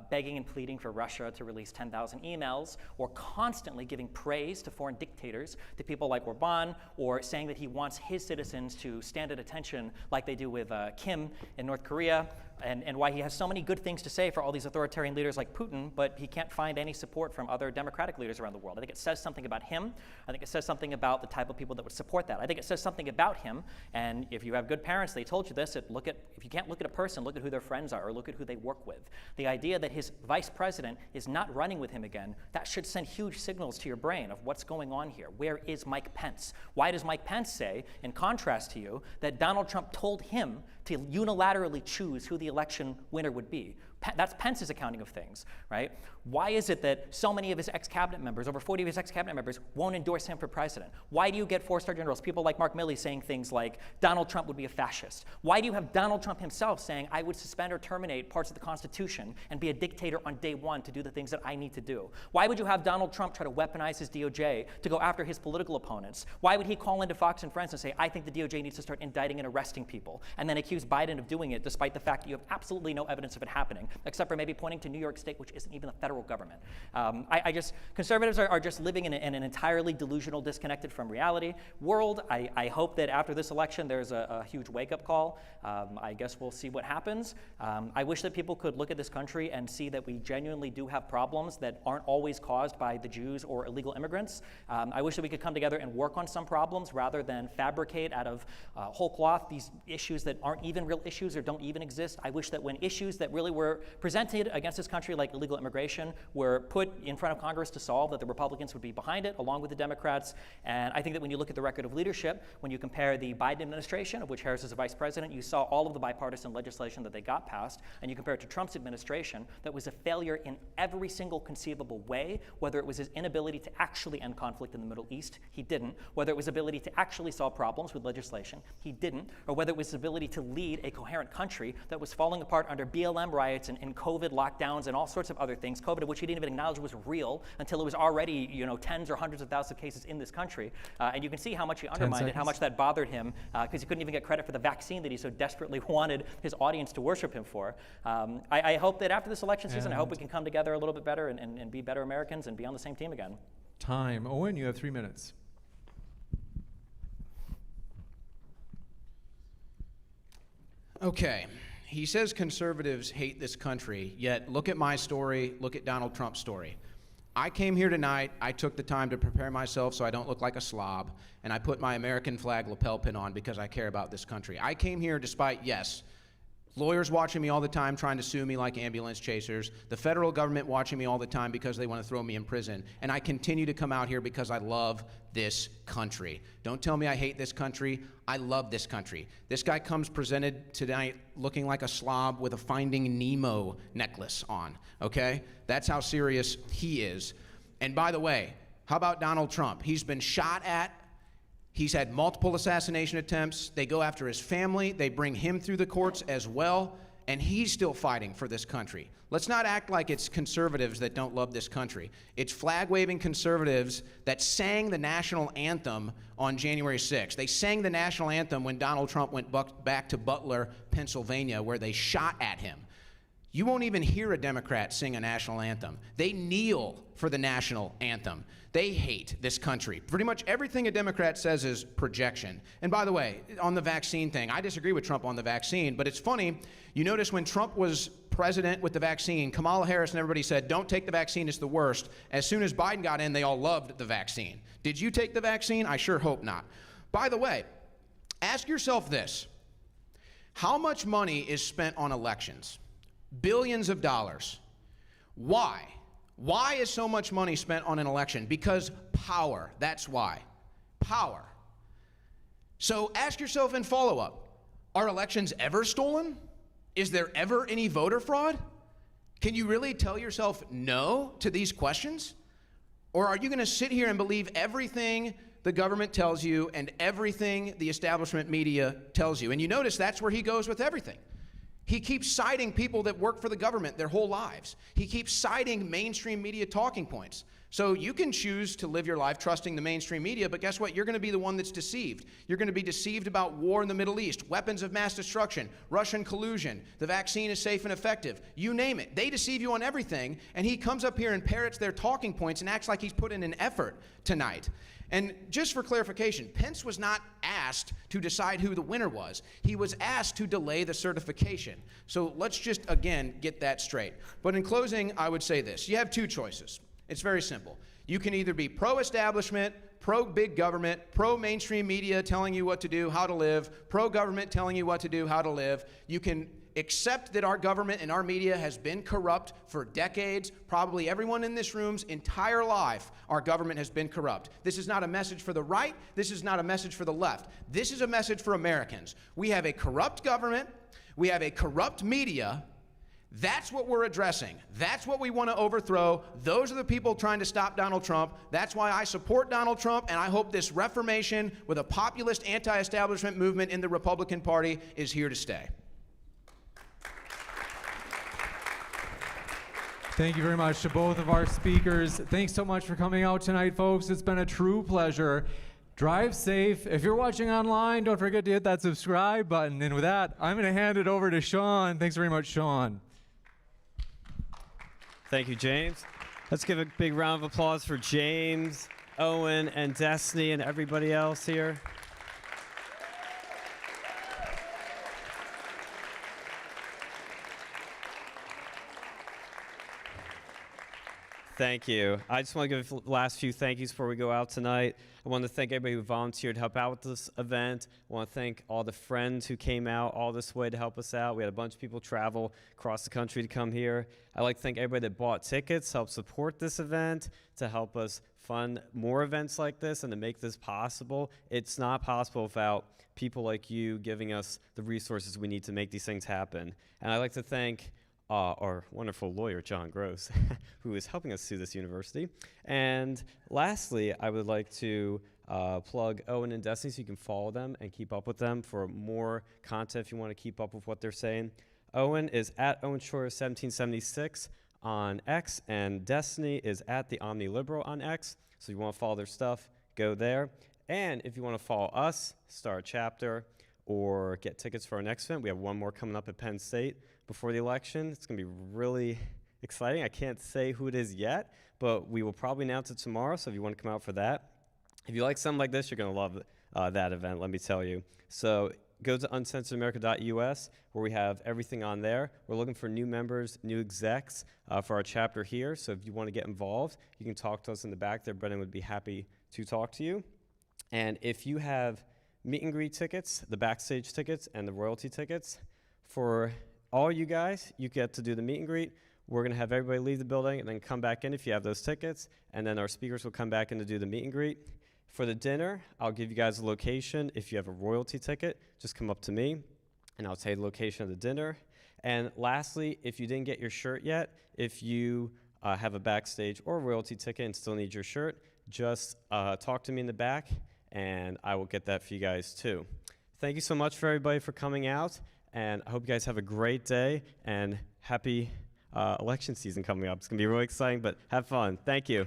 begging and pleading for Russia to release 10,000 emails, or constantly giving praise to foreign dictators, to people like Orban, or saying that he wants his citizens to stand at attention like they do with Kim in North Korea, and why he has so many good things to say for all these authoritarian leaders like Putin, but he can't find any support from other democratic leaders around the world. I think it says something about him. I think it says something about the type of people that would support that. I think it says something about him, and if you have good parents, they told you this, if you can't look at a person, look at who their friends are, or look at who they work with. The idea that his vice president is not running with him again, that should send huge signals to your brain of what's going on here. Where is Mike Pence? Why does Mike Pence say, in contrast to you, that Donald Trump told him to unilaterally choose who the election winner would be? That's Pence's accounting of things, right? Why is it that so many of his ex-cabinet members, over 40 of his ex-cabinet members, won't endorse him for president? Why do you get 4-star generals, people like Mark Milley, saying things like Donald Trump would be a fascist? Why do you have Donald Trump himself saying I would suspend or terminate parts of the Constitution and be a dictator on day one to do the things that I need to do? Why would you have Donald Trump try to weaponize his DOJ to go after his political opponents? Why would he call into Fox and Friends and say, I think the DOJ needs to start indicting and arresting people, and then accuse Biden of doing it despite the fact that you have absolutely no evidence of it happening? except for maybe pointing to New York State, which isn't even the federal government. Conservatives are just living in an entirely delusional, disconnected from reality world. I hope that after this election, there's a huge wake-up call. I guess we'll see what happens. I wish that people could look at this country and see that we genuinely do have problems that aren't always caused by the Jews or illegal immigrants. I wish that we could come together and work on some problems rather than fabricate out of whole cloth these issues that aren't even real issues or don't even exist. I wish that when issues that really were presented against this country, like illegal immigration, were put in front of Congress to solve, that the Republicans would be behind it, along with the Democrats. And I think that when you look at the record of leadership, when you compare the Biden administration, of which Harris is a vice president, you saw all of the bipartisan legislation that they got passed, and you compare it to Trump's administration, that was a failure in every single conceivable way, whether it was his inability to actually end conflict in the Middle East, he didn't, whether it was ability to actually solve problems with legislation, he didn't, or whether it was his ability to lead a coherent country that was falling apart under BLM riots and COVID lockdowns and all sorts of other things, COVID, of which he didn't even acknowledge was real until it was already, tens or hundreds of thousands of cases in this country. And you can see how much he undermined it, how much that bothered him, because he couldn't even get credit for the vaccine that he so desperately wanted his audience to worship him for. I hope that after this election season, I hope we can come together a little bit better and be better Americans and be on the same team again. Time. Owen, you have 3 minutes. Okay. He says conservatives hate this country, yet look at my story, look at Donald Trump's story. I came here tonight, I took the time to prepare myself so I don't look like a slob, and I put my American flag lapel pin on because I care about this country. I came here despite, yes, lawyers watching me all the time trying to sue me like ambulance chasers, the federal government watching me all the time because they want to throw me in prison, and I continue to come out here because I love this country. Don't tell me I hate this country. I love this country. This guy comes presented tonight looking like a slob with a Finding Nemo necklace on, okay? That's how serious he is. And by the way, how about Donald Trump? He's been shot at. He's had multiple assassination attempts. They go after his family. They bring him through the courts as well. And he's still fighting for this country. Let's not act like it's conservatives that don't love this country. It's flag-waving conservatives that sang the national anthem on January 6th. They sang the national anthem when Donald Trump went back to Butler, Pennsylvania, where they shot at him. You won't even hear a Democrat sing a national anthem. They kneel for the national anthem. They hate this country. Pretty much everything a Democrat says is projection. And by the way, on the vaccine thing, I disagree with Trump on the vaccine, but it's funny, you notice when Trump was president with the vaccine, Kamala Harris and everybody said, don't take the vaccine, it's the worst. As soon as Biden got in, they all loved the vaccine. Did you take the vaccine? I sure hope not. By the way, ask yourself this. How much money is spent on elections? Billions of dollars. Why? Why is so much money spent on an election? Because power. That's why. Power. So ask yourself in follow-up, are elections ever stolen? Is there ever any voter fraud? Can you really tell yourself no to these questions? Or are you going to sit here and believe everything the government tells you and everything the establishment media tells you? And you notice that's where he goes with everything. He keeps citing people that work for the government their whole lives. He keeps citing mainstream media talking points. So you can choose to live your life trusting the mainstream media, but guess what? You're going to be the one that's deceived. You're going to be deceived about war in the Middle East, weapons of mass destruction, Russian collusion, the vaccine is safe and effective. You name it. They deceive you on everything, and he comes up here and parrots their talking points and acts like he's put in an effort tonight. And just for clarification, Pence was not asked to decide who the winner was. He was asked to delay the certification. So let's just, again, get that straight. But in closing, I would say this. You have two choices. It's very simple. You can either be pro-establishment, pro-big government, pro-mainstream media telling you what to do, how to live, pro-government telling you what to do, how to live. You can accept that our government and our media has been corrupt for decades. Probably everyone in this room's entire life, our government has been corrupt. This is not a message for the right. This is not a message for the left. This is a message for Americans. We have a corrupt government. We have a corrupt media. That's what we're addressing. That's what we want to overthrow. Those are the people trying to stop Donald Trump. That's why I support Donald Trump, and I hope this reformation with a populist anti-establishment movement in the Republican Party is here to stay. Thank you very much to both of our speakers. Thanks so much for coming out tonight, folks. It's been a true pleasure. Drive safe. If you're watching online, don't forget to hit that subscribe button. And with that, I'm going to hand it over to Sean. Thanks very much, Sean. Thank you, James. Let's give a big round of applause for James, Owen, and Destiny, and everybody else here. Thank you. I just want to give the last few thank yous before we go out tonight. I want to thank everybody who volunteered to help out with this event. I want to thank all the friends who came out all this way to help us out. We had a bunch of people travel across the country to come here. I'd like to thank everybody that bought tickets, helped support this event, to help us fund more events like this and to make this possible. It's not possible without people like you giving us the resources we need to make these things happen. And I'd like to thank our wonderful lawyer, John Gross, who is helping us sue this university. And lastly, I would like to plug Owen and Destiny so you can follow them and keep up with them for more content if you want to keep up with what they're saying. Owen is at Owen Shroyer 1776 on X, and Destiny is at the Omni Liberal on X. So if you want to follow their stuff, go there. And if you want to follow us, start a chapter, or get tickets for our next event, we have one more coming up at Penn State before the election. It's going to be really exciting. I can't say who it is yet, but we will probably announce it tomorrow, so if you want to come out for that. If you like something like this, you're going to love that event, let me tell you. So go to uncensoredamerica.us, where we have everything on there. We're looking for new members, new execs for our chapter here, so if you want to get involved, you can talk to us in the back there. Brendan would be happy to talk to you. And if you have meet and greet tickets, the backstage tickets, and the royalty tickets, for all you guys, you get to do the meet and greet. We're going to have everybody leave the building and then come back in if you have those tickets, and then our speakers will come back in to do the meet and greet. For the dinner, I'll give you guys a location. If you have a royalty ticket, just come up to me, and I'll tell you the location of the dinner. And lastly, if you didn't get your shirt yet, if you have a backstage or royalty ticket and still need your shirt, just talk to me in the back, and I will get that for you guys too. Thank you so much for everybody for coming out, and I hope you guys have a great day, and happy election season coming up. It's going to be really exciting, but have fun. Thank you.